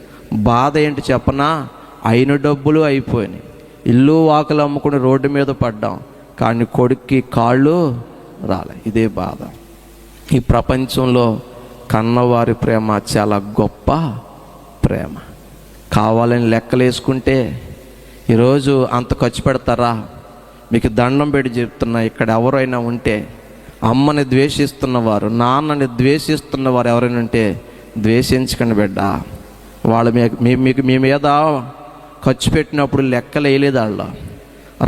బాధ ఏంటి చెప్పనా? అయిన డబ్బులు అయిపోయినాయి. ఇల్లు వాకులు అమ్ముకుని రోడ్డు మీద పడ్డాం, కానీ కొడుక్కి కాళ్ళు రాలే. ఇదే బాధ. ఈ ప్రపంచంలో కన్నవారి ప్రేమ చాలా గొప్ప ప్రేమ. కావాలని లెక్కలు వేసుకుంటే ఈరోజు అంత ఖర్చు పెడతారా? మీకు దండం పెట్టి చెప్తున్నా, ఇక్కడ ఎవరైనా ఉంటే అమ్మని ద్వేషిస్తున్నవారు, నాన్నని ద్వేషిస్తున్నవారు ఎవరైనా ఉంటే ద్వేషించకండి బిడ్డ. వాళ్ళు మీకు మీ మీద ఖర్చు పెట్టినప్పుడు లెక్కలు వేయలేదు. వాళ్ళు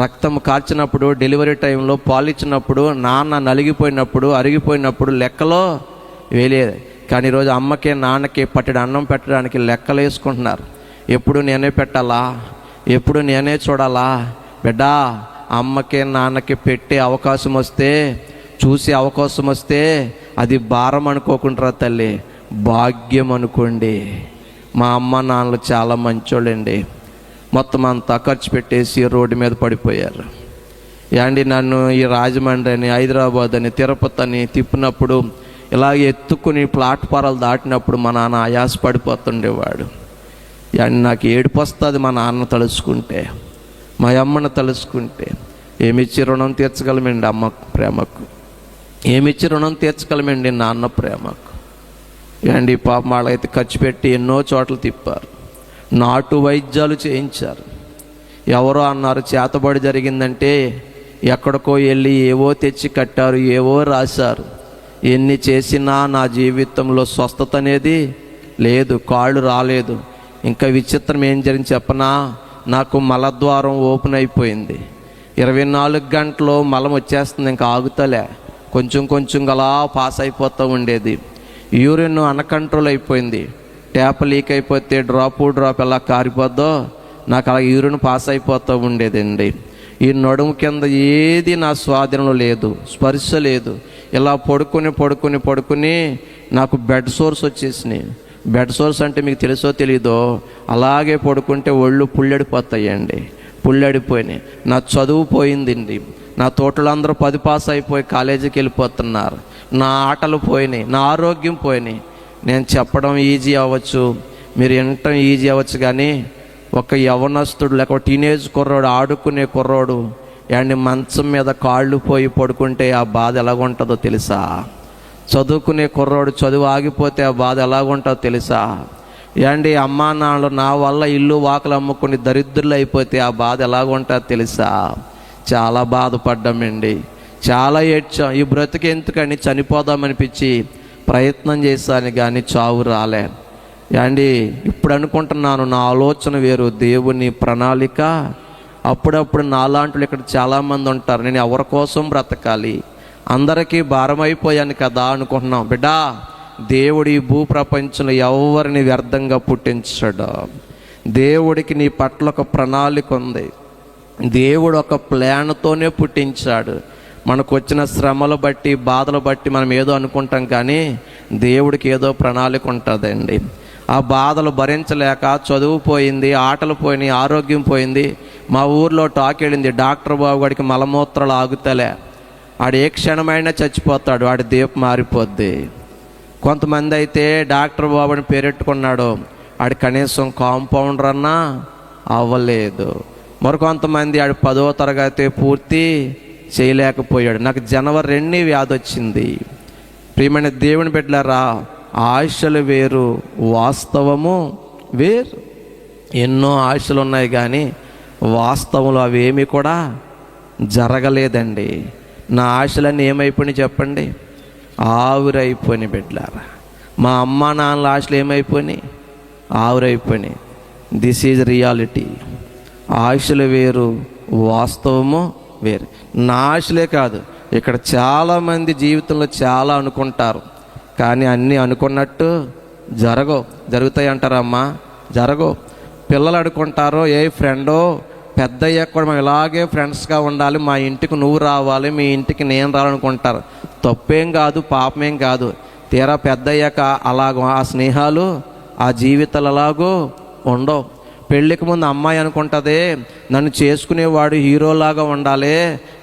రక్తం కార్చినప్పుడు, డెలివరీ టైంలో పాలు ఇచ్చినప్పుడు, నాన్న నలిగిపోయినప్పుడు, అరిగిపోయినప్పుడు లెక్కలో వేయలేదు. కానీ ఈరోజు అమ్మకి నాన్నకి పట్టెడు అన్నం పెట్టడానికి లెక్కలు వేసుకుంటున్నారు. ఎప్పుడు నేనే పెట్టాలా, ఎప్పుడు నేనే చూడాలా? బిడ్డ, అమ్మకి నాన్నకి పెట్టే అవకాశం వస్తే, చూసే అవకాశం వస్తే అది భారం అనుకోకుండా తల్లి, భాగ్యం అనుకోండి. మా అమ్మ నాన్నలు చాలా మంచోళ్ళండి. మొత్తం అంతా ఖర్చు పెట్టేసి రోడ్డు మీద పడిపోయారు. యాండి నన్ను ఈ రాజమండ్రి అని, హైదరాబాద్ అని, తిరుపతి అని తిప్పినప్పుడు, ఇలా ఎత్తుకుని ప్లాట్ఫారాలు దాటినప్పుడు మా నాన్న ఆయాస పడిపోతుండేవాడు. యాండి నాకు ఏడుపు వస్తుంది మా నాన్న తలుచుకుంటే, మా అమ్మను తలుచుకుంటే. ఏమిచ్చి రుణం తీర్చగలమండి అమ్మ ప్రేమకు? ఏమిచ్చి రుణం తీర్చగలమండి నాన్న ప్రేమకు? యాండి పాప వాళ్ళైతే ఖర్చు పెట్టి ఎన్నో చోట్ల తిప్పారు, నాటు వైద్యాలు చేయించారు. ఎవరో అన్నారు చేతబడి జరిగిందంటే ఎక్కడికో వెళ్ళి ఏవో తెచ్చి కట్టారు, ఏవో రాశారు. ఎన్ని చేసినా నా జీవితంలో స్వస్థత అనేది లేదు, కాళ్ళు రాలేదు. ఇంకా విచిత్రం ఏం జరిగింది చెప్పనా? నాకు మలద్వారం ఓపెన్ అయిపోయింది. 24 గంటలు మలం వచ్చేస్తుంది, ఇంకా ఆగుతలే. కొంచెం అలా పాస్ అయిపోతూ ఉండేది. యూరిన్ అన్కంట్రోల్ అయిపోయింది. ట్యాప్ లీక్ అయిపోతే డ్రాప్ ఎలా కారిపోద్దో నాకు అలా యూరిన్ పాస్ అయిపోతూ ఉండేదండి. ఈ నడుము కింద ఏది నా స్వాధీనంలో లేదు, స్పర్శ లేదు. ఇలా పడుకుని నాకు బెడ్ సోర్స్ వచ్చేసినాయి. బెడ్ సోర్స్ అంటే మీకు తెలుసో తెలీదో, అలాగే పడుకుంటే ఒళ్ళు పుల్లడిపోతాయండి, పుల్లడిపోయినాయి. నా చదువు పోయిందండి, నా తోటలందరూ 10 పాస్ అయిపోయి కాలేజీకి వెళ్ళిపోతున్నారు, నా ఆటలు పోయినాయి, నా ఆరోగ్యం పోయినాయి. నేను చెప్పడం ఈజీ అవ్వచ్చు, మీరు వినటం ఈజీ అవ్వచ్చు, కానీ ఒక యవనస్తుడు లేక ఒక టీనేజ్ కుర్రోడు, ఆడుకునే కుర్రోడు అండ్ మంచం మీద కాళ్ళు పోయి పడుకుంటే ఆ బాధ ఎలాగుంటుందో తెలుసా? చదువుకునే కుర్రోడు చదువు ఆగిపోతే ఆ బాధ ఎలాగుంటుందో తెలుసా? ఏండి అమ్మా నాన్నలు నా వల్ల ఇల్లు వాకలు అమ్ముకుని దరిద్రులు అయిపోతే ఆ బాధ ఎలాగుంటుందో తెలుసా? చాలా బాధపడ్డామండి, చాలా ఏడ్చాం. ఈ బ్రతుకు ఎందుకని చనిపోదామనిపించి ప్రయత్నం చేశాను, కానీ చావు రాలే. ఏండి ఇప్పుడు అనుకుంటున్నాను, నా ఆలోచన వేరు, దేవుని ప్రణాళిక. అప్పుడప్పుడు నాలాంటి ఇక్కడ చాలామంది ఉంటారు, నేను ఎవరి కోసం బ్రతకాలి, అందరికీ భారం అయిపోయాను కదా అనుకుంటున్నాం. బిడ్డా, దేవుడి భూప్రపంచంలో ఎవరిని వ్యర్థంగా పుట్టించడు. దేవుడికి నీ పట్ల ఒక ప్రణాళిక ఉంది. దేవుడు ఒక ప్లాన్తోనే పుట్టించాడు. మనకు వచ్చిన శ్రమలు బట్టి, బాధలు బట్టి మనం ఏదో అనుకుంటాం, కానీ దేవుడికి ఏదో ప్రణాళిక ఉంటుందండి. ఆ బాధలు భరించలేక చదువు పోయింది, ఆటలు పోయినాయి, ఆరోగ్యం పోయింది. మా ఊర్లో టాక్ వెళ్ళింది, డాక్టర్ బాబు గారికి మలమూత్రాలు ఆగుతలే, ఆడు ఏ క్షణమైనా చచ్చిపోతాడు, ఆడి దీపం మారిపోద్ది. కొంతమంది అయితే డాక్టర్ బాబు అని పేరెట్టుకున్నాడు, ఆడి కనీసం కాంపౌండర్ అన్నా అవ్వలేదు. మరికొంతమంది ఆడు 10వ తరగతి పూర్తి చేయలేకపోయాడు. నాకు జనవరి 2 వ్యాధి వచ్చింది. ప్రియమైన దేవుని బిడ్డలారా, ఆశలు వేరు, వాస్తవము వేరు. ఎన్నో ఆశలు ఉన్నాయి, కానీ వాస్తవంలో అవేమీ కూడా జరగలేదండి. నా ఆశలన్నీ ఏమైపోయినాయి చెప్పండి? ఆవిరైపోయినాయి బిడ్డలారా. మా అమ్మ నాన్నల ఆశలు ఏమైపోయినాయి? ఆవిరైపోయినాయి. This is reality. ఆశలు వేరు, వాస్తవము వేరు. నా ఆశలే కాదు, ఇక్కడ చాలామంది జీవితంలో చాలా అనుకుంటారు, కానీ అన్నీ అనుకున్నట్టు జరుగుతాయి అంటారమ్మా, జరగవు. పిల్లలు అనుకుంటారు, ఏ ఫ్రెండో పెద్ద అయ్యాక కూడా మనం ఇలాగే ఫ్రెండ్స్గా ఉండాలి, మా ఇంటికి నువ్వు రావాలి, మీ ఇంటికి నేను రావాలనుకుంటారు. తప్పేం కాదు, పాపమేం కాదు. తీరా పెద్ద అయ్యాక అలాగో ఆ స్నేహాలు, ఆ జీవితాలు అలాగో ఉండవు. పెళ్ళికి ముందు అమ్మాయి అనుకుంటుంది, నన్ను చేసుకునేవాడు హీరోలాగా ఉండాలి,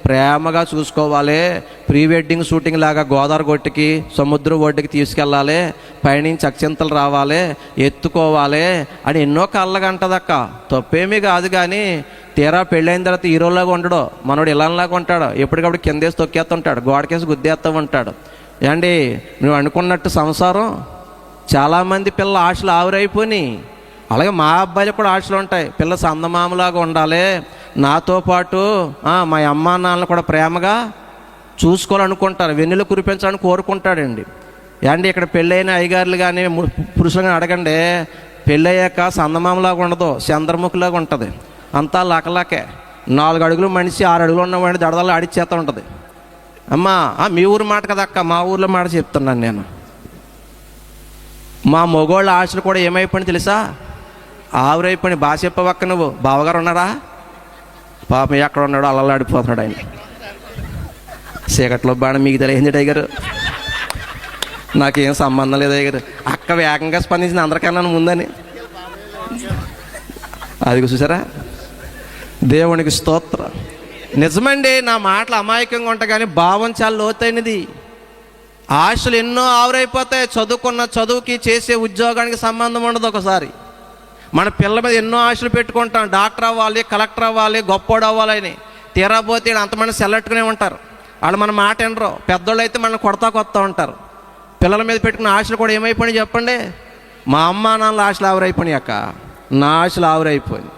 ప్రేమగా చూసుకోవాలి, ప్రీ వెడ్డింగ్ షూటింగ్ లాగా గోదావరి గొట్టుకి సముద్రం ఒడ్డుకి తీసుకెళ్ళాలి, పైనుంచి అక్షింతలు రావాలి, ఎత్తుకోవాలి అని ఎన్నో కళ్ళగా అంటదక్క. తప్పేమీ కాదు, కానీ తీరా పెళ్ళైన తర్వాత హీరోలాగా ఉండడు, మనోడు ఇలాంలాగా ఉంటాడు, ఎప్పటికప్పుడు కిందేసి తొక్కేస్తుంటాడు, గోడకేసి గుద్దేస్తూ ఉంటాడు. ఏండి నువ్వు అనుకున్నట్టు సంసారం? చాలామంది పిల్లల ఆశలు ఆవిరైపోయి. అలాగే మా అబ్బాయిలకు కూడా ఆశలు ఉంటాయి, పిల్ల సందమామలాగా ఉండాలి, నాతో పాటు మా అమ్మా నాన్నలు కూడా ప్రేమగా చూసుకోవాలనుకుంటారు, వెన్నెలు కురిపించాలని కోరుకుంటాడండి. ఏండి ఇక్కడ పెళ్ళైన అయ్యగారులు కానీ పురుషులు కానీ అడగండి, పెళ్ళయ్యాక సందమామలాగా ఉండదు, చంద్రముఖిలాగా ఉంటుంది. అంతా లకలకే 4 అడుగులు మనిషి 6 అడుగులు ఉన్నవాడిని దడదలు ఆడిచ్చేస్తూ ఉంటుంది. అమ్మా మీ ఊరు మాట కదా అక్క, మా ఊర్లో మాట చెప్తున్నాను నేను. మా మగోళ్ళ ఆశలు కూడా ఏమైపోయింది తెలుసా? ఆవిరైపోయినాయి. బాగా చెప్పవక్క, నువ్వు బావగారు ఉన్నారా? పాపం ఎక్కడ ఉన్నాడో అల్లలాడిపోతున్నాడు ఆయన. చీకట్లో బాణ మీకు తెలియంది టైగర్, నాకేం సంబంధం లేదు టైగర్. అక్క వేగంగా స్పందించింది అందరికన్నా ముందని. అది చూసారా? దేవునికి స్తోత్రం. నిజమండి, నా మాటలు అమాయకంగా ఉంటాయి, కానీ భావం చాలా లోతైనది. ఆశలు ఎన్నో ఆవిరైపోతాయి. చదువుకున్న చదువుకి చేసే ఉద్యోగానికి సంబంధం ఉండదు. ఒకసారి మన పిల్లల మీద ఎన్నో ఆశలు పెట్టుకుంటాం, డాక్టర్ అవ్వాలి, కలెక్టర్ అవ్వాలి, గొప్పోడు అవ్వాలని. తీరాపోతే అంతమంది సెల్లెట్టుకునే ఉంటారు, వాళ్ళు మన మాట వినరు. పెద్దోళ్ళు అయితే మనం కొడతా ఉంటారు. పిల్లల మీద పెట్టుకున్న ఆశలు కూడా ఏమైపోయినాయి చెప్పండి? మా అమ్మ నాన్నల ఆశలు ఆవిరైపోయినాయి అక్క, నా ఆశలు ఆవిరైపోయినాయి.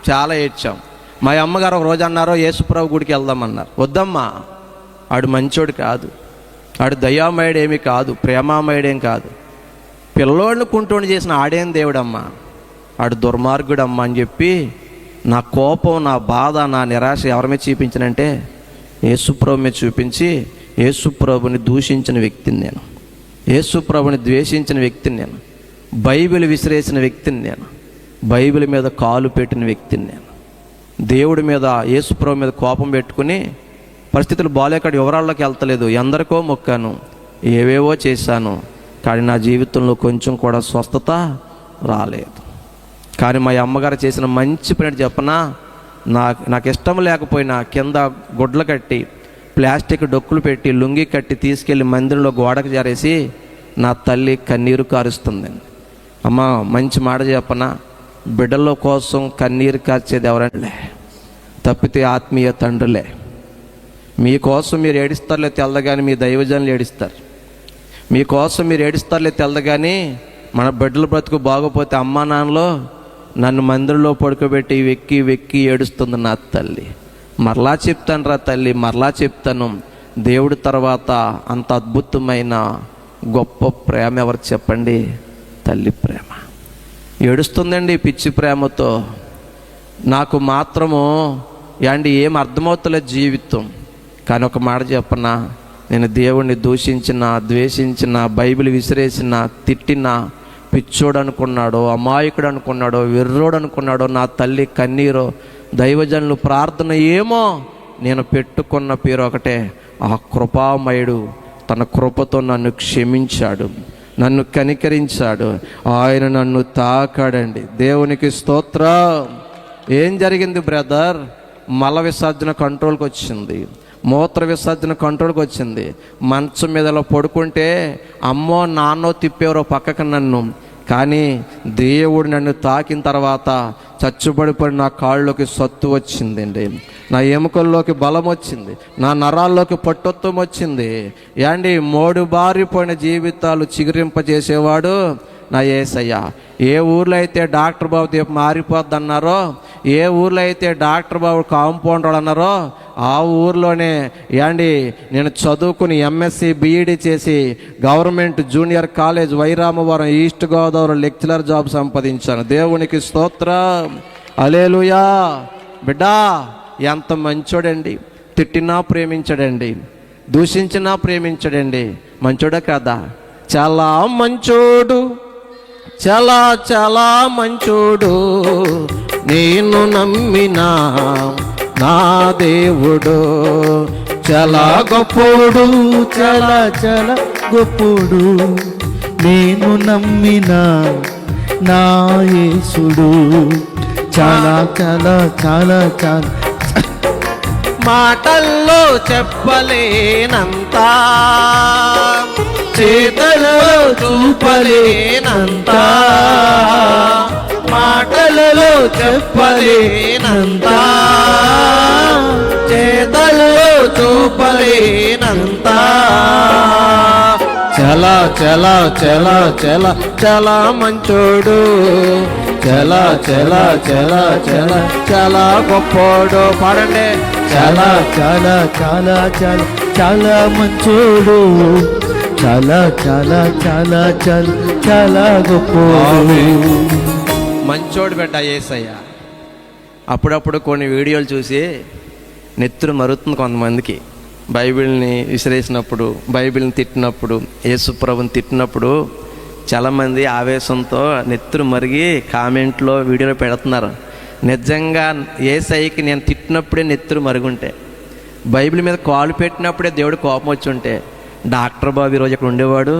చాలా ఏడ్చాం. మా అమ్మగారు ఒక రోజు అన్నారు, యేసుప్రభు గుడికి వెళ్దామన్నారు. వద్దమ్మా, ఆడు మంచోడు కాదు, ఆడు దయామయుడు ఏమీ కాదు, ప్రేమామయుడేం కాదు, పిల్లోడిని కుంటోని చేసిన ఆడేం దేవుడమ్మా, ఆడు దుర్మార్గుడమ్మా అని చెప్పి నా కోపం, నా బాధ, నా నిరాశ ఎవరి మీద చూపించానంటే యేసుప్రభు మీద చూపించి యేసుప్రభుని దూషించిన వ్యక్తిని నేను, యేసుప్రభుని ద్వేషించిన వ్యక్తిని నేను, బైబిల్ విసిరేసిన వ్యక్తిని నేను, బైబిల్ మీద కాలు పెట్టిన వ్యక్తిని నేను, దేవుడి మీద యేసుప్రభు మీద కోపం పెట్టుకుని పరిస్థితులు బాలేకాడు వివరాల్లోకి వెళ్తలేదు, ఎందరికో మొక్కాను, ఏవేవో చేశాను, కానీ నా జీవితంలో కొంచెం కూడా స్వస్థత రాలేదు. కానీ మా అమ్మగారు చేసిన మంచి పని చెప్పనా, నాకు ఇష్టం లేకపోయినా కింద గుడ్లు కట్టి ప్లాస్టిక్ డొక్కులు పెట్టి లుంగి కట్టి తీసుకెళ్ళి మందిరంలో గోడకు జారేసి నా తల్లి కన్నీరు కారుస్తుందండి. అమ్మ మంచి మాట చెప్పనా, బిడ్డల కోసం కన్నీరు కార్చేది ఎవరంటే తప్పితే ఆత్మీయ తండ్రులే. మీకోసం మీరు ఏడుస్తారులే తెలదు కానీ మీ దైవజనులు ఏడుస్తారు. మీకోసం మీరు ఏడుస్తారులే తెలదు కానీ మన బిడ్డల బ్రతుకు బాగోపోతే అమ్మా నాన్నలో నన్ను మందిరంలో పడుకోబెట్టి వెక్కి వెక్కి ఏడుస్తుంది నా తల్లి. మరలా చెప్తాను రా తల్లి, మరలా చెప్తాను, దేవుడి తర్వాత అంత అద్భుతమైన గొప్ప ప్రేమ ఎవరు చెప్పండి? తల్లి ప్రేమ. ఏడుస్తుందండి పిచ్చి ప్రేమతో. నాకు మాత్రము ఏం అర్థమవుతలేదు జీవితం. కానీ ఒక మాట చెప్పనా, నేను దేవుణ్ణి దూషించిన, ద్వేషించిన, బైబిల్ విసిరేసిన, తిట్టిన, పిచ్చోడు అనుకున్నాడో, అమాయకుడు అనుకున్నాడో, వెర్రోడు అనుకున్నాడో, నా తల్లి కన్నీరో, దైవజనులు ప్రార్థన ఏమో, నేను పెట్టుకున్న పేరు ఒకటే, ఆ కృపామయుడు తన కృపతో నన్ను క్షమించాడు, నన్ను కనికరించాడు, ఆయన నన్ను తాకాడండి. దేవునికి స్తోత్రం. ఏం జరిగింది బ్రదర్? మల విసర్జన కంట్రోల్కి వచ్చింది, మూత్ర విసర్జన కంట్రోల్కి వచ్చింది. మంచం మీదలో పడుకుంటే అమ్మో నాన్నో తిప్పేవరో పక్కకు నన్ను, కానీ దేవుడు నన్ను తాకిన తర్వాత చచ్చుబడిపోయి నా కాళ్ళలోకి సత్తు వచ్చిందండి, నా ఎముకల్లోకి బలం వచ్చింది, నా నరాల్లోకి పట్టుత్వం వచ్చింది. మోడు బారిపోయిన జీవితాలు చిగురింపజేసేవాడు నా యేసయ్య. ఏ ఊర్లో అయితే డాక్టర్ బాబు దీపం మారిపోద్ది అన్నారో, ఏ ఊర్లో అయితే డాక్టర్ బాబు కాంపౌండర్ అన్నారో, ఆ ఊర్లోనే నేను చదువుకుని ఎంఎస్సి బిఈడి చేసి government junior college Y. Ramavaram east Godavari lecturer job సంపాదించాను. దేవునికి స్తోత్రం, హల్లెలూయా. బిడ్డా ఎంత మంచోడండి, తిట్టినా ప్రేమించడండి, దూషించినా ప్రేమించడండి. మంచోడే కదా? చాలా మంచోడు, చాలా చాలా మంచోడు, నేను నమ్మిన నా దేవుడు. చాలా గొప్పోడు, చాలా చాలా గొప్పోడు, నేను నమ్మిన నా యేసుడు. చాలా చాలా చాలా చాలా మాటల్లో చెప్పలేనంత, చేతలో చూపలేనంత, మాటలలో చెప్పలేనంత, చేతల్లో చూపలేనంత. చాలా చాలా చాలా చాలా చాలా మంచోడు, చాలా చాలా చాలా చాలా చాలా గొప్పోడు. పాడండి. చాలా చాలా చాలా చాలా చాలా మంచోడు, చాలా చాలా చాలా చాలా చాలా గొప్పోడు. మంచోడు బిడ్డ యేసయ్య. అప్పుడప్పుడు కొన్ని వీడియోలు చూసి నెత్తురు మరుగుతుంది కొంతమందికి. బైబిల్ని విసిరేసినప్పుడు, బైబిల్ని తిట్టినప్పుడు, యేసుప్రభుని తిట్టినప్పుడు చాలామంది ఆవేశంతో నెత్తురు మరిగి కామెంట్లో వీడియోలో పెడుతున్నారు. నిజంగా యేసయ్యకి నేను తిట్టినప్పుడే నెత్తురు మరుగుంటే, బైబిల్ మీద కాలు పెట్టినప్పుడే దేవుడు కోపం వచ్చి ఉంటే, డాక్టర్ బాబు ఈరోజు ఇక్కడ ఉండేవాడు?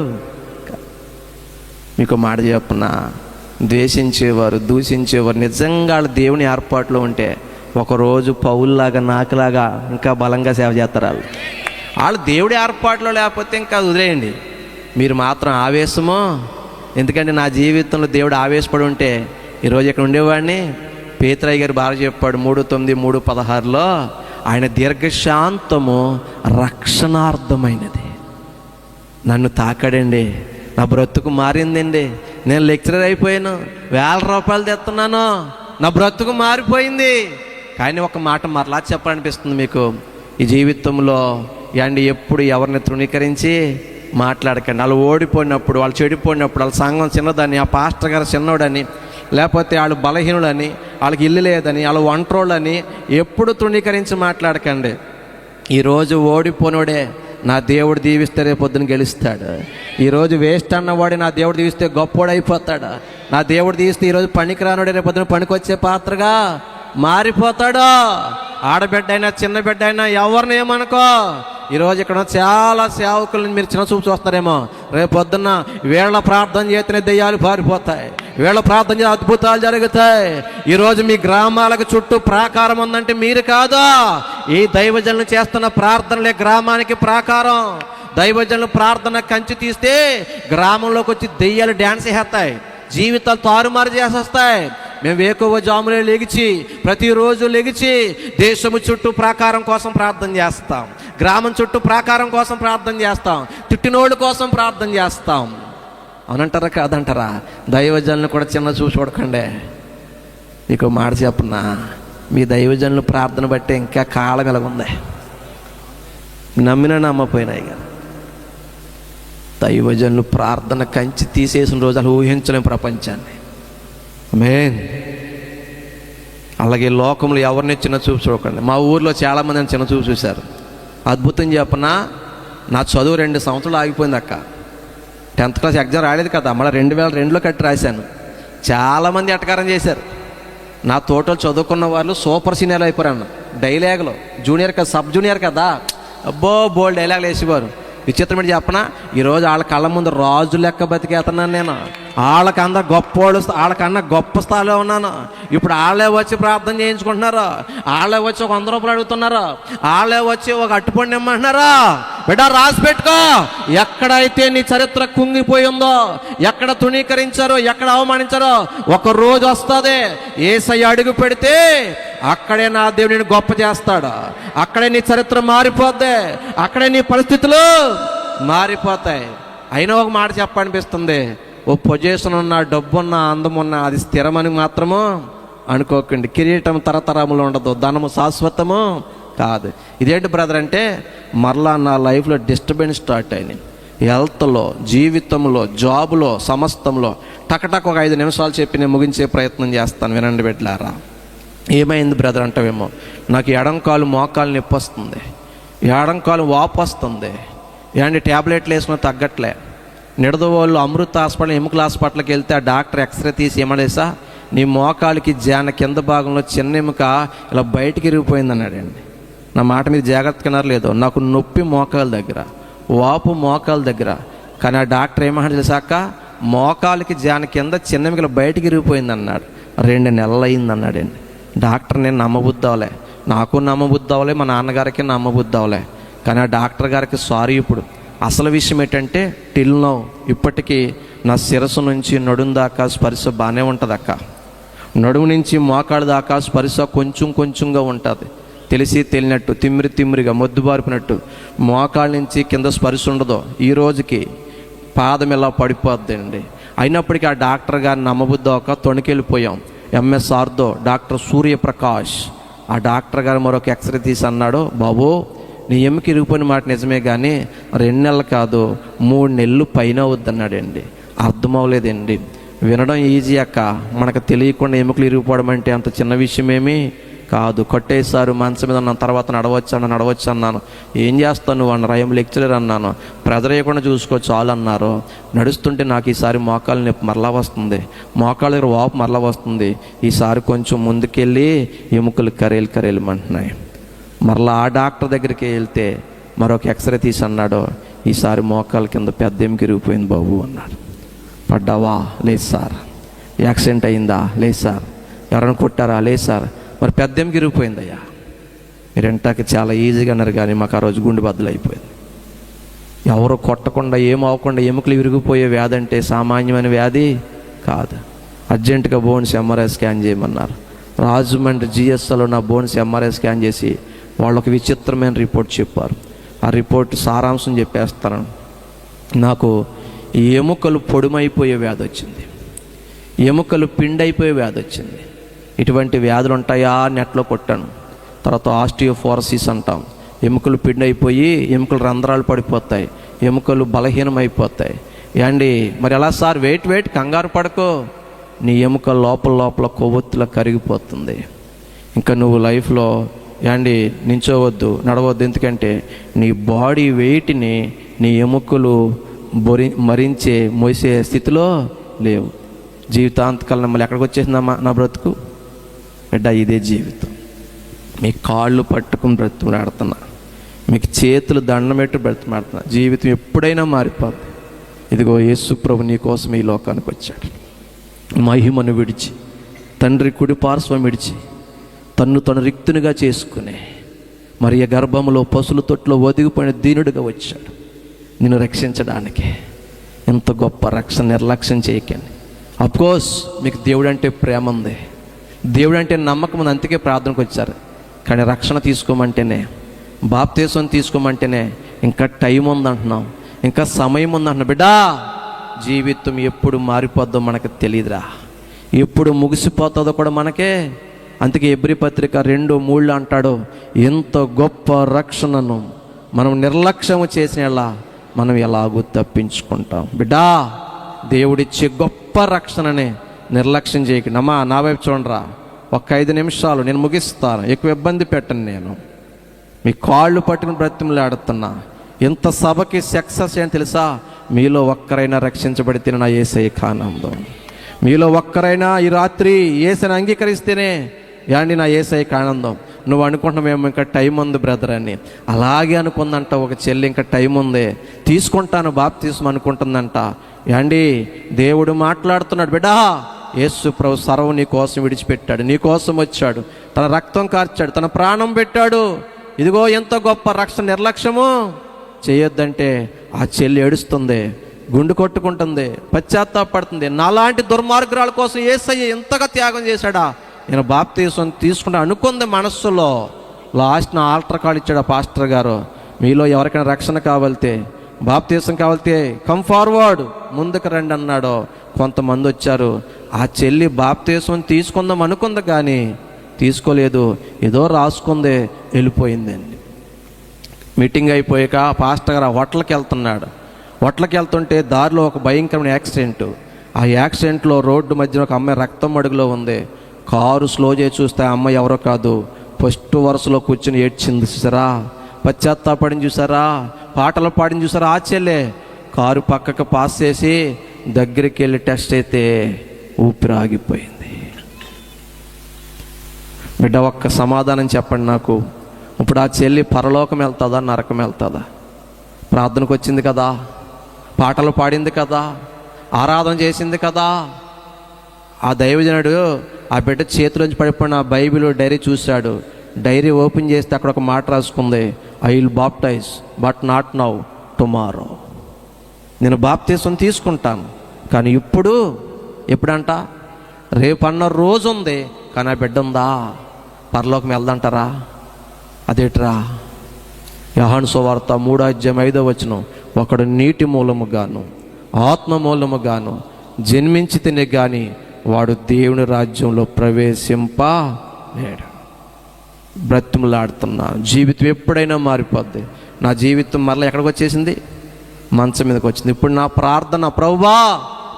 మీకు మాట చెప్పనా, ద్వేషించేవారు, దూషించేవారు నిజంగా వాళ్ళు దేవుని ఏర్పాటులో ఉంటే ఒకరోజు పౌల్లాగా నాకులాగా ఇంకా బలంగా సేవ చేస్తారు. వాళ్ళు దేవుడి ఏర్పాటులో లేకపోతే ఇంకా వదిలేయండి. మీరు మాత్రం ఆవేశమో, ఎందుకంటే నా జీవితంలో దేవుడు ఆవేశపడి ఉంటే ఈరోజు ఇక్కడ ఉండేవాడిని. పేతురయ్య గారు బాగా చెప్పాడు 3:9, 3:16లో, ఆయన దీర్ఘశాంతము రక్షణార్థమైనది. నన్ను తాకాడండి, నా బ్రతుకు మారిందండి. నేను లెక్చరర్ అయిపోయాను, ₹1000 తెస్తున్నాను, నా బ్రతుకు మారిపోయింది. కానీ ఒక మాట మరలా చెప్పాలనిపిస్తుంది మీకు, ఈ జీవితంలో ఎప్పుడు ఎవరిని తృణీకరించి మాట్లాడకండి. వాళ్ళు ఓడిపోయినప్పుడు, వాళ్ళు చెడిపోయినప్పుడు, వాళ్ళ సంఘం చిన్నదని, ఆ పాస్టర్ గారు చిన్నోడని, లేకపోతే వాళ్ళు బలహీనులని, వాళ్ళకి ఇల్లు లేదని, వాళ్ళు ఒంట్రోళ్ళని ఎప్పుడు తృణీకరించి మాట్లాడకండి. ఈరోజు ఓడిపోయినోడే నా దేవుడు దీవిస్తే రేపు పొద్దున గెలుస్తాడు. ఈరోజు వేస్ట్ అన్నవాడే నా దేవుడు దీవిస్తే గొప్పోడు అయిపోతాడు. నా దేవుడు దీవిస్తే ఈరోజు పనికిరానోడే రేపు పొద్దున పనికొచ్చే పాత్రగా మారిపోతాడు. ఆడబిడ్డ అయినా చిన్న బిడ్డ అయినా ఎవరిని ఏమనుకో, ఈరోజు ఇక్కడ చాలా సేవకులను మీరు చిన్న చూపు చూస్తారేమో. రేపు పొద్దున్న వీళ్ళ ప్రార్థన చేతనే దెయ్యాలు పారిపోతాయి, వీళ్ళ ప్రార్థన చేత అద్భుతాలు జరుగుతాయి. ఈరోజు మీ గ్రామాలకు చుట్టూ ప్రాకారం ఉందంటే మీరు కాదా, ఈ దైవజనులు చేస్తున్న ప్రార్థనలే గ్రామానికి ప్రాకారం. దైవజనులు ప్రార్థన కంచి తీస్తే గ్రామంలోకి వచ్చి దెయ్యాలు డ్యాన్స్ వేస్తాయి, జీవితాలు తారుమారు చేసేస్తాయి. మేము వేకువ జాములే లెగిచి ప్రతిరోజు లెగిచి దేశము చుట్టూ ప్రాకారం కోసం ప్రార్థన చేస్తాం, గ్రామం చుట్టూ ప్రాకారం కోసం ప్రార్థన చేస్తాం, తిట్టినోళ్ళ కోసం ప్రార్థన చేస్తాం. అవునంటారా కాదంటారా? దైవజనులు కూడా చిన్న చూసి చూడకండి. మీకు మాట చెప్పనా, మీ దైవజనులు ప్రార్థన బట్టి ఇంకా కాలం ఎలాగుంది, నమ్మినా నమ్మపోయినాయి కదా. దైవజనులు ప్రార్థన కంచి తీసేసిన రోజు అలా ఊహించలేం ప్రపంచాన్ని. ఆమేన్. అలాగే లోకంలో ఎవరిని చిన్న చూపు చూడకండి. మా ఊర్లో చాలామంది చిన్న చూపు చూశారు. అద్భుతం చెప్పనా, నా చదువు 2 సంవత్సరాలు ఆగిపోయింది అక్క. 10th క్లాస్ ఎగ్జామ్ రాలేదు కదా, మళ్ళీ 2002లో కట్టి రాశాను. చాలామంది ఎటకారం చేశారు. నా తోటలు చదువుకున్న వాళ్ళు సూపర్ సీనియర్లు అయిపోయారు. డైలాగులు జూనియర్ కదా, సబ్ జూనియర్ కదా, అబ్బో బోల్డ్ డైలాగులు వేసేవారు. విచిత్రం ఏంటి చెప్పనా, ఈరోజు వాళ్ళ కళ్ళ ముందు రాజు లెక్క బతికేస్తున్నాను నేను. వాళ్ళకన్నా గొప్పోళ్ళు, వాళ్ళకన్నా గొప్ప స్థాయిలో ఉన్నాను. ఇప్పుడు వాళ్ళే వచ్చి ప్రార్థన చేయించుకుంటున్నారు, వాళ్ళే వచ్చి ఒక 100 రూపాయలు అడుగుతున్నారు, వాళ్ళే వచ్చి ఒక అట్టుపండు ఇమ్మంటున్నారా. బిడ్డ రాసి పెట్టుకో, ఎక్కడైతే నీ చరిత్ర కుంగిపోయిందో, ఎక్కడ తృణీకరించారో, ఎక్కడ అవమానించారో, ఒక రోజు వస్తుంది యేసయ్య అడుగు పెడితే అక్కడే నా దేవుడిని గొప్ప చేస్తాడు. అక్కడే నీ చరిత్ర మారిపోద్ది, అక్కడే నీ పరిస్థితులు మారిపోతాయి. అయినా ఒక మాట చెప్పనిపిస్తుంది, ఓ పొజిషన్ ఉన్న, డబ్బున్న, అందమున్న అది స్థిరమని మాత్రము అనుకోకండి. కిరీటం తరతరములు ఉండదు, ధనము శాశ్వతము కాదు. ఇదేంటి బ్రదర్ అంటే, మరలా నా లైఫ్లో డిస్టర్బెన్స్ స్టార్ట్ అయినాయి. హెల్త్లో, జీవితంలో, జాబులో, సమస్తంలో. టకటక్ ఒక 5 నిమిషాలు చెప్పి నేను ముగించే ప్రయత్నం చేస్తాను, వినండి బిడ్డలారా. ఏమైంది బ్రదర్ అంటావేమో, నాకు ఎడంకాలు మోకాలు నొప్పి వస్తుంది, ఎడంకాలు వాపు వస్తుంది, ఏంటి ట్యాబ్లెట్లు వేసుకుని తగ్గట్లే. నిడదవోళ్ళు అమృత హాస్పిటల్, ఎముకల హాస్పిటల్కి వెళ్తే ఆ డాక్టర్ ఎక్స్రే తీసి ఏమడేసా, నీ మోకాలికి జాన కింద భాగంలో చిన్న ఎముక ఇలా బయటికి ఇరిగిపోయింది అన్నాడండి. నా మాట మీద జాగ్రత్తగా లేదు, నాకు నొప్పి మోకాల దగ్గర, వాపు మోకాల దగ్గర. కానీ ఆ డాక్టర్ ఏమన్నా చేశాక, మోకాలికి జాన కింద చిన్న ఎముకలు బయటికి ఇరిగిపోయింది అన్నాడు. 2 నెలలు అయింది అన్నాడండి. డాక్టర్ నేను నమ్మబుద్ధి అవలే, నాకు నమ్మబుద్ధి అవలే, మా నాన్నగారికి నమ్మబుద్ధి అవలే. కానీ ఆ డాక్టర్ గారికి సారీ. ఇప్పుడు అసలు విషయం ఏంటంటే, టిల్ నౌ ఇప్పటికీ నా శిరస్సు నుంచి నడుము దాకా స్పర్శ బాగానే ఉంటుంది అక్క. నడుము నుంచి మోకాళ్ళ దాకా స్పర్శ కొంచెం కొంచెంగా ఉంటుంది, తెలిసి తెలియనట్టు, తిమ్మిరి తిమ్మిరిగా మొద్దుబారిపినట్టు. మోకాళ్ళ నుంచి కింద స్పర్శ ఉండదు. ఈ రోజుకి పాదం ఇలా పడిపోద్ది అండి. అయినప్పటికీ ఆ డాక్టర్ గారిని నమ్మబుద్ధి ఒక తొణికెళ్ళిపోయాం. ఎంఎస్ ఆర్థో డాక్టర్ సూర్యప్రకాష్, ఆ డాక్టర్ గారు మరొక ఎక్స్రే తీసి అన్నాడు, బాబు నీ ఎముక ఇరిగిపోయిన మాట నిజమే, కానీ 2 నెలలు కాదు 3 నెలలు పైన అవుద్దన్నాడండి. అర్థమవలేదండి. వినడం ఈజీ అక్క, మనకు తెలియకుండా ఎముకలు ఇరిగిపోవడం అంటే అంత చిన్న విషయమేమీ కాదు. కొట్టేశారు, మంచం మీద ఉన్న తర్వాత నడవచ్చు అన్నాను. ఏం చేస్తాను నువ్వు అన్నారు. ఐఎం లెక్చరర్ అన్నాను. ప్రెజర్ వేయకుండా చూసుకో చాలు అన్నారు. నడుస్తుంటే నాకు ఈసారి మోకాలు నొప్పి మరలా వస్తుంది, మోకాళ్ళ దగ్గర వాపు మరలా వస్తుంది. ఈసారి కొంచెం ముందుకెళ్ళి ఎముకలు కరేలు మరలా ఆ డాక్టర్ దగ్గరికి వెళ్తే మరొక ఎక్స్రే తీసి అన్నాడు, ఈసారి మోకాల కింద పెద్ద ఎముక ఇరిగిపోయింది బాబు అన్నాడు. పడ్డావా? లేదు సార్. యాక్సిడెంట్ అయిందా? లేదు సార్. ఎవరైనా కొట్టారా? లేదు సార్. మరి పెద్ద ఎముక ఇరిగిపోయిందయ్యా. మీరు ఇంటాక చాలా ఈజీగా అన్నారు, కానీ మాకు ఆ రోజు గుండె బద్దలు అయిపోయింది. ఎవరు కొట్టకుండా ఏమవకుండా ఎముకలు విరిగిపోయే వ్యాధి అంటే సామాన్యమైన వ్యాధి కాదు. అర్జెంటుగా బోన్స్ ఎంఆర్ఐ స్కాన్ చేయమన్నారు. రాజమండ్రి జిఎస్లో నా బోన్స్ ఎంఆర్ఐ స్కాన్ చేసి వాళ్ళు ఒక విచిత్రమైన రిపోర్ట్ చెప్పారు. ఆ రిపోర్ట్ సారాంశం చెప్పేస్తాను. నాకు ఎముకలు పొడిమైపోయే వ్యాధి వచ్చింది, ఎముకలు పిండైపోయే వ్యాధి వచ్చింది. ఇటువంటి వ్యాధులు ఉంటాయా నెట్లో కొట్టాను. తర్వాత ఆస్టియోఫోరసిస్ అంటాం, ఎముకలు పిండైపోయి ఎముకలు రంధ్రాలు పడిపోతాయి, ఎముకలు బలహీనమైపోతాయి. ఏండి మరి ఎలా సార్? వెయిట్ కంగారు పడకో, నీ ఎముక లోపల కొవ్వొత్తులా కరిగిపోతుంది. ఇంకా నువ్వు లైఫ్లో ఏండి నించోవద్దు, నడవద్దు. ఎందుకంటే నీ బాడీ వెయిట్ని నీ ఎముకలు మోసే స్థితిలో లేవు. జీవితాంతకాలం మళ్ళీ ఎక్కడికి వచ్చేసిందమ్మా నా బ్రతుకు బిడ్డ? ఇదే జీవితం. మీ కాళ్ళు పట్టుకుని బ్రతుకులాడుతున్నా, మీకు చేతులు దండం పెట్టి బ్రతిమాడుతున్నా, జీవితం ఎప్పుడైనా మారిపోద్ది. ఇదిగో యేసు ప్రభు నీ కోసం ఈ లోకానికి వచ్చాడు. మహిమను విడిచి, తండ్రి కుడి పార్శ్వం విడిచి, తను రిక్తునిగా చేసుకునే మరియ గర్భములో పశుల తొట్టులో ఒదిగిపోయిన దీనుడిగా వచ్చాడు నిన్ను రక్షించడానికి. ఎంత గొప్ప రక్షణ! నిర్లక్ష్యం చేయకండి. అఫ్కోర్స్ మీకు దేవుడు అంటే ప్రేమ ఉంది, దేవుడు అంటే నమ్మకం ఉంది, అందుకే ప్రార్థనకు వచ్చారు. కానీ రక్షణ తీసుకోమంటేనే, బాప్తీసం తీసుకోమంటేనే ఇంకా టైం ఉందంటున్నాం, ఇంకా సమయం ఉందంటున్నాం. బిడ్డా, జీవితం ఎప్పుడు మారిపోద్దో మనకు తెలియదురా, ఎప్పుడు ముగిసిపోతుందో కూడా మనకే. అందుకే ఎబ్రీ పత్రిక 2:3 అంటాడు, ఎంత గొప్ప రక్షణను మనం నిర్లక్ష్యం చేసిన మనం ఎలాగూ తప్పించుకుంటాం. బిడ్డా, దేవుడిచ్చే గొప్ప రక్షణనే నిర్లక్ష్యం చేయకండి. అమ్మా, నా వైపు చూడరా, ఒక 5 నిమిషాలు నేను ముగిస్తాను, ఎక్కువ ఇబ్బంది పెట్టను. నేను మీ కాళ్ళు పట్టుకుని బ్రతిమలాడుతున్నా. ఎంత సభకి సక్సెస్ ఏంటి తెలుసా? మీలో ఒక్కరైనా రక్షించబడితే నా యేసయ్యకు ఆనందం. మీలో ఒక్కరైనా ఈ రాత్రి యేసుని అంగీకరిస్తేనే యాండి నా యేసయ్యకు ఆనందం. నువ్వు అనుకుంటున్నామేమో ఇంకా టైం ఉంది బ్రదర్ అని. అలాగే అనుకుందంట ఒక చెల్లి, ఇంకా టైం ఉంది, తీసుకుంటాను బాప్తిస్మం అనుకుంటుందంట. యాండి, దేవుడు మాట్లాడుతున్నాడు, బిడ్డా, యేసు ప్రభు సర్వం నీ కోసం విడిచిపెట్టాడు, నీ కోసం వచ్చాడు, తన రక్తం కార్చాడు, తన ప్రాణం పెట్టాడు. ఇదిగో ఎంత గొప్ప రక్షణ! నిర్లక్ష్యము చేయొద్దంటే ఆ చెల్లి ఏడుస్తుంది, గుండు కొట్టుకుంటుంది, పశ్చాత్తాపడుతుంది. నాలాంటి దుర్మార్గురాల కోసం యేసయ్య ఎంతగా త్యాగం చేశాడా, నేను బాప్తీసం తీసుకుంటా అనుకుంది మనస్సులో. లాస్ట్న ఆల్టర్ కాల్ ఇచ్చాడు ఆ పాస్టర్ గారు. మీలో ఎవరికైనా రక్షణ కావాలితే, బాప్తీసం కావాలితే కమ్ ఫార్వర్డ్, ముందుకు రండి అన్నాడు. కొంతమంది వచ్చారు. ఆ చెల్లి బాప్తీసం తీసుకుందాం అనుకుంది కానీ తీసుకోలేదు, ఏదో రాసుకుంది, వెళ్ళిపోయిందండి. మీటింగ్ అయిపోయాక పాస్టర్ గారు హోటల్కి వెళ్తున్నాడు. హోటల్కి వెళ్తుంటే దారిలో ఒక భయంకరమైన యాక్సిడెంట్. ఆ యాక్సిడెంట్లో రోడ్డు మధ్యన ఒక అమ్మాయి రక్తం అడుగులో ఉంది. కారు స్లో చేసి చూస్తే ఆ అమ్మాయి ఎవరో కాదు, ఫస్ట్ వరుసలో కూర్చుని ఏడ్చింది చూసారా, పశ్చాత్తాపడిని చూసారా, పాటలు పాడిని చూసారా. ఆ చెల్లె కారు పక్కకు పాస్ చేసి దగ్గరికి వెళ్ళి టెస్ట్ అయితే ఊపిరి ఆగిపోయింది. బిడ్డ, ఒక్క సమాధానం చెప్పండి నాకు. ఇప్పుడు ఆ చెల్లి పరలోకం వెళ్తుందా, నరకం వెళ్తుందా? ప్రార్థనకు వచ్చింది కదా, పాటలు పాడింది కదా, ఆరాధన చేసింది కదా. ఆ దైవజనుడు ఆ బిడ్డ చేతిలోంచి పడిపోయిన బైబిల్ డైరీ చూశాడు. డైరీ ఓపెన్ చేస్తే అక్కడ ఒక మాట రాసుకుంది, I will baptise but not now, tomorrow. నేను బాప్తీసం తీసుకుంటాను కానీ ఎప్పుడంట? రేపు అన్న రోజు ఉంది, కానీ ఆ బిడ్డ ఉందా? పరలోకం వెళ్దంటారా? అదేట్రా? యోహాను సువార్త 3:5 ఒకడు నీటి మూలముగాను ఆత్మ మూలముగాను జన్మించితేనే కానీ వాడు దేవుని రాజ్యంలో ప్రవేశింపలేడు. బ్రతిమలాడుతున్నా, జీవితం ఎప్పుడైనా మారిపోద్ది. నా జీవితం మరలా ఎక్కడికి వచ్చేసింది? మంచం మీదకి వచ్చింది. ఇప్పుడు నా ప్రార్థన, ప్రభువా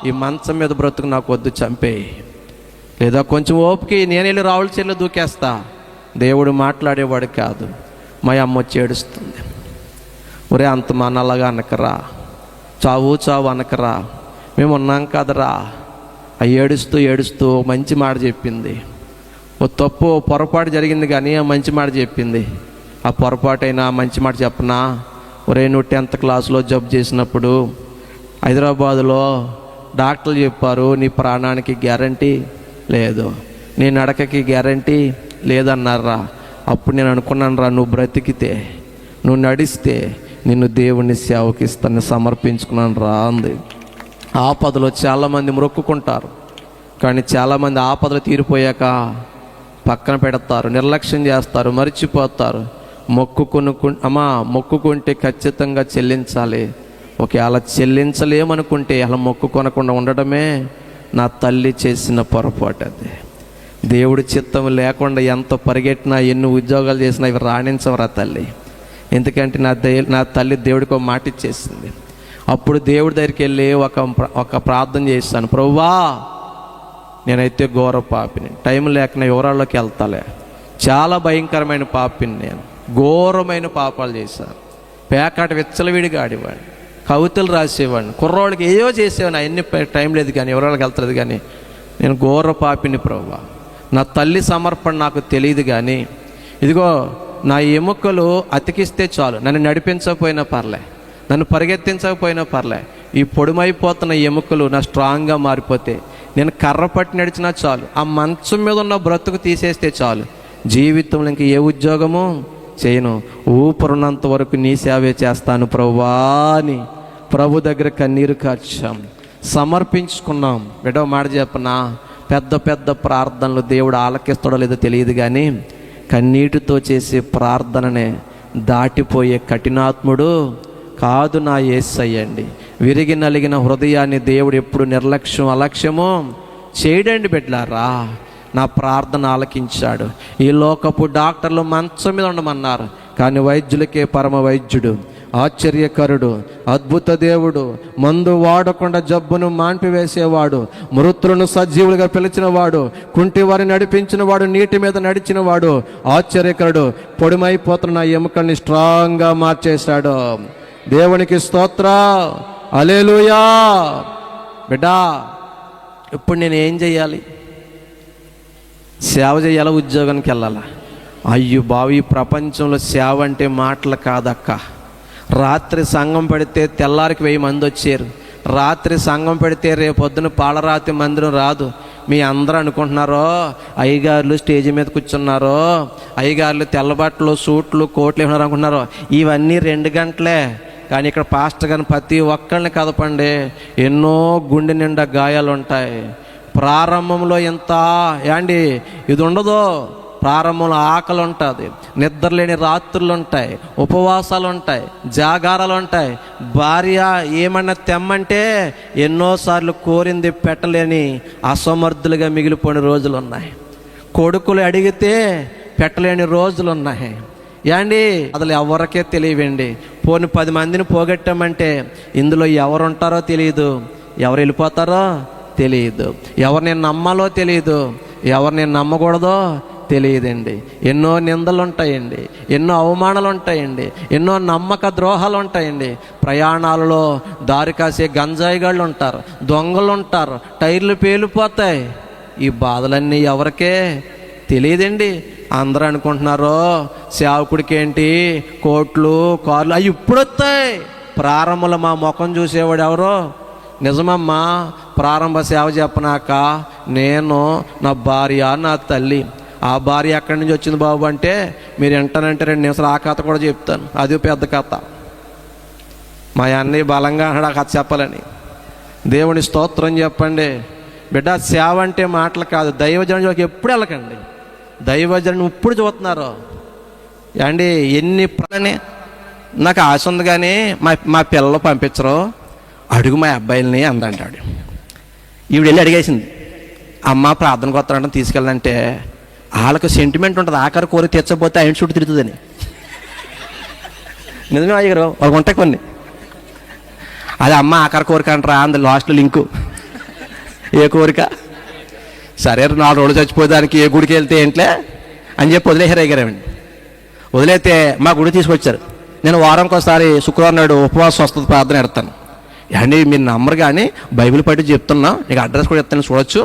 ఈ మంచం మీద బ్రతుకు నాకు వద్దు, చంపేయి. లేదా కొంచెం ఓపిక, నేను వెళ్ళి రావుల చెల్లి దూకేస్తా. దేవుడు మాట్లాడేవాడు కాదు. మా అమ్మ వచ్చి ఏడుస్తుంది, ఒరే అంత మా నల్లగా అనకరా, చావు అనకరా, మేము ఉన్నాం కదరా. ఆ ఏడుస్తూ మంచి మాట చెప్పింది. ఓ తప్పు పొరపాటు జరిగింది కానీ ఆ మంచి మాట చెప్పింది. ఆ పొరపాటైనా మంచి మాట చెప్పనా? ఒరే, నువ్వు 10th క్లాస్లో జబ్బు చేసినప్పుడు హైదరాబాదులో డాక్టర్లు చెప్పారు నీ ప్రాణానికి గ్యారంటీ లేదు, నీ నడకకి గ్యారంటీ లేదన్నారా. అప్పుడు నేను అనుకున్నాను రా, నువ్వు బ్రతికితే, నువ్వు నడిస్తే నిన్ను దేవుని సేవకి ఇస్తాను సమర్పించుకున్నాను రా అంది. ఆపదలో చాలామంది మొక్కుకుంటారు కానీ చాలామంది ఆపదలు తీరిపోయాక పక్కన పెడతారు, నిర్లక్ష్యం చేస్తారు, మర్చిపోతారు. మొక్కుకుంటే ఖచ్చితంగా చెల్లించాలి. ఒకవేళ చెల్లించలేమనుకుంటే అలా మొక్కుకొనకుండా ఉండడమే నా తల్లి చేసిన పొరపాటు. అది దేవుడి చిత్తం లేకుండా ఎంత పరిగెట్టినా, ఎన్ని ఉద్యోగాలు చేసినా ఇవి రాణించవరా తల్లి. ఎందుకంటే నా తల్లి దేవుడికి ఒక మాట ఇచ్చేసింది. అప్పుడు దేవుడి దగ్గరికి వెళ్ళి ఒక ప్రార్థన చేశాను, ప్రభువా నేనైతే ఘోర పాపిని, టైం లేకుండా వివరాల్లోకి వెళ్తాలే, చాలా భయంకరమైన పాపిని, నేను ఘోరమైన పాపాలు చేశాను. పేకాట విచ్చలవిడిగా ఆడేవాడిని, కవితలు రాసేవాడిని, కుర్రోళ్ళకి ఏయో చేసేవాడిని. అవన్నీ టైం లేదు కానీ వివరాలకు వెళ్తలేదు. కానీ నేను ఘోర పాపిని ప్రభువా, నా తల్లి సమర్పణ నాకు తెలియదు. కానీ ఇదిగో నా ఎముకలు అతికిస్తే చాలు, నన్ను నడిపించకపోయినా పర్లే, నన్ను పరిగెత్తించకపోయినా పర్లే, ఈ పొడుమైపోతున్న ఎముకలు నా స్ట్రాంగ్గా మారిపోతే, నేను కర్ర పట్టి నడిచినా చాలు, ఆ మంచం మీద ఉన్న బ్రతుకు తీసేస్తే చాలు, జీవితంలో ఇంక ఏ ఉద్యోగము చేయను, ఊపరున్నంత వరకు నీ సేవే చేస్తాను ప్రభువా అని ప్రభు దగ్గర కన్నీరు కార్చాం, సమర్పించుకున్నాం. బిడ్డ మాట చెప్పనా, పెద్ద పెద్ద ప్రార్థనలు దేవుడు ఆలకిస్తాడో లేదో తెలియదు, కానీ కన్నీటితో చేసే ప్రార్థననే దాటిపోయే కఠినాత్ముడు కాదు నా యేసయ్యండి. విరిగి నలిగిన హృదయాన్ని దేవుడు ఎప్పుడు నిర్లక్ష్యం అలక్ష్యమో చేయడండి బిడ్డలారా. నా ప్రార్థన ఆలకించాడు. ఈ లోకపు డాక్టర్లు మంచం మీద ఉండమన్నారు, కానీ వైద్యులకే పరమ వైద్యుడు, ఆశ్చర్యకరుడు, అద్భుత దేవుడు, మందు వాడకుండా జబ్బును మాన్పివేసేవాడు, మృతులను సజీవులుగా పిలిచినవాడు, కుంటి వారిని నడిపించిన వాడు, నీటి మీద నడిచిన వాడు, ఆశ్చర్యకరుడు, పొడిమైపోతున్న ఎముకల్ని స్ట్రాంగ్గా మార్చేశాడు. దేవునికి స్తోత్ర, హల్లెలూయా. బిడ్డా, ఇప్పుడు నేను ఏం చెయ్యాలి? సేవ చేయాలా, ఉద్యోగానికి వెళ్ళాలా? అయ్యో బావి, ఈ ప్రపంచంలో సేవ అంటే మాటలు కాదక్క. రాత్రి సంఘం పెడితే తెల్లారికి 1000 మంది వచ్చారు. రాత్రి సంఘం పెడితే రేపొద్దున పాలరాతి మందిరం రాదు. మీ అందరూ అనుకుంటున్నారో అయ్యగారులు స్టేజ్ మీద కూర్చున్నారో, అయ్యగారులు తెల్లబట్టలు సూట్లు కోట్లు ఏమన్నారు అనుకుంటున్నారో. ఇవన్నీ 2 గంటలే. కానీ ఇక్కడ పాస్టర్ గారిని ప్రతి ఒక్కరిని కదపండి, ఎన్నో గుండె నిండా గాయాలు ఉంటాయి. ప్రారంభంలో ఎంత ఏండి ఇది ఉండదో, ప్రారంభంలో ఆకలి ఉంటుంది, నిద్రలేని రాత్రులు ఉంటాయి, ఉపవాసాలు ఉంటాయి, జాగారాలు ఉంటాయి. భార్య ఏమన్నా తెమ్మంటే ఎన్నోసార్లు కోరింది పెట్టలేని అసమర్థులుగా మిగిలిపోయిన రోజులు ఉన్నాయి. కొడుకులు అడిగితే పెట్టలేని రోజులు ఉన్నాయి. ఏండి అసలు ఎవరికే తెలియవండి. పోని 10 మందిని పోగొట్టామంటే ఇందులో ఎవరు ఉంటారో తెలియదు, ఎవరు వెళ్ళిపోతారో తెలియదు, ఎవరు నేను నమ్మాలో తెలియదు, ఎవరు నేను నమ్మకూడదో తెలియదండి. ఎన్నో నిందలు ఉంటాయండి, ఎన్నో అవమానాలు ఉంటాయండి, ఎన్నో నమ్మక ద్రోహాలు ఉంటాయండి. ప్రయాణాలలో దారి కాసే గంజాయిగాళ్ళు ఉంటారు, దొంగలు ఉంటారు, టైర్లు పేలిపోతాయి. ఈ బాధలన్నీ ఎవరికే తెలియదండి. అందరూ అనుకుంటున్నారు సేవకుడికి ఏంటి కోట్లు కార్లు అవి ఇప్పుడు వస్తాయి. ప్రారంభంలో మా ముఖం చూసేవాడు ఎవరో? నిజమమ్మా, ప్రారంభ సేవ చెప్పనాక నేను, నా భార్య, నా తల్లి. ఆ భార్య ఎక్కడి నుంచి వచ్చింది బాబు అంటే, మీరు వింటానంటే 2 నిమిషాలు ఆ కథ కూడా చెప్తాను, అది పెద్ద కథ. మా అన్నయ్య బలంగా అన్నాడు ఆ కథ చెప్పాలని. దేవుని స్తోత్రం చెప్పండి. బిడ్డ, సేవ అంటే మాటలు కాదు. దైవజనుడికి ఎప్పుడు వెళ్ళకండి. దైవజనుని ఇప్పుడు చూస్తున్నారు అండి. ఎన్ని ప్రాణనే నాకు ఆశ ఉంది, కానీ మా పిల్లలు పంపించరు, అడుగు మా అబ్బాయిలని అందంటాడు. ఈవిడ వెళ్ళి అడిగేసింది, అమ్మ ప్రార్థనకు వస్తారంటే తీసుకెళ్ళంటే వాళ్ళకు సెంటిమెంట్ ఉంటుంది, ఆఖరి కోరిక తెచ్చకపోతే ఆయన చుట్టూ తిరుగుతుందని. నిజమే అయ్యారు, వాళ్ళకు ఉంటాయి కొన్ని. అది అమ్మ ఆఖరి కోరిక అంటారా అంద లాస్ట్లో లింకు. ఏ కోరిక? సరే 4 రోజులు చచ్చిపోయేదానికి ఏ గుడికి వెళ్తే ఏంట్లే అని చెప్పి వదిలేసారు అయ్యారండి. వదిలేస్తే మా గుడి తీసుకొచ్చారు. నేను వారంకి ఒకసారి శుక్రవారం నాడు ఉపవాస స్వస్థత ప్రార్థన పెడతాను. యాండి మీరు నమ్మరు, కానీ బైబిల్ పట్టి చెప్తున్నా, ఇక అడ్రస్ కూడా చెప్తాను చూడొచ్చు.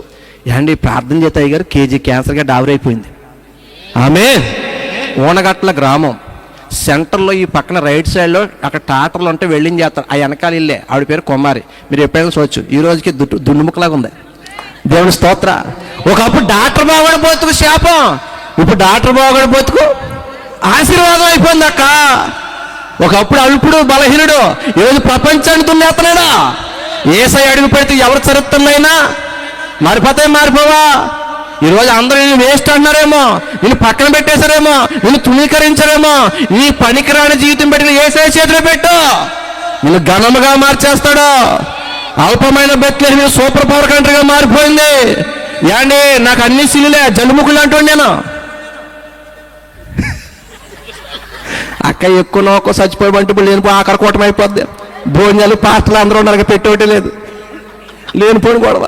యాండి ప్రార్థన చేత అయ్యారు కేజీ క్యాన్సర్గా డాబరైపోయింది. ఆమె ఓనగట్ల గ్రామం సెంటర్లో ఈ పక్కన రైట్ సైడ్లో అక్కడ టాటర్లు ఉంటే వెల్డింగ్ చేస్తారు. ఆ వెనకాల ఇల్లే, ఆవిడ పేరు కుమారి. మీరు ఎప్పుడైనా చూడొచ్చు. ఈ రోజుకి దుండుముక్కలాగా ఉంది. దేవుని స్తోత్ర. ఒకప్పుడు డాక్టర్ బాగుపడి బతుకు శాపం, ఇప్పుడు డాక్టర్ బాగుపడి బతుకు ఆశీర్వాదం అయిపోయింది అక్క. ఒకప్పుడు అల్పుడు బలహీనుడు, ఈరోజు ప్రపంచాన్ని దున్నేస్తున్నాడా. ఏసై అడుగు పెడితే ఎవరు చరిత్రనైనా మారిపోవా? ఈరోజు అందరూ నేను వేస్ట్ అంటున్నారేమో, నేను పక్కన పెట్టేశారేమో, నేను తుణీకరించారేమో. ఈ పనికిరాని జీవితం పెట్టి ఏసై చేతిలో పెట్టు, నేను ఘనముగా మార్చేస్తాడు. అల్పమైన బెత్లెహేము సూపర్ పవర్ కంట్రీగా మారిపోయింది. ఏండి నాకు అన్ని సిల్లులే, జలుముకులు అంటుండే నేను. అక్క ఎక్కువ నోకో చచ్చిపోయి ఇప్పుడు లేనిపో ఆఖరి కూటమి అయిపోద్ది. భోజనాలు పాత్రలు అందరూ ఉన్నారు, పెట్టేటి లేదు, లేనిపోయిన గొడవ.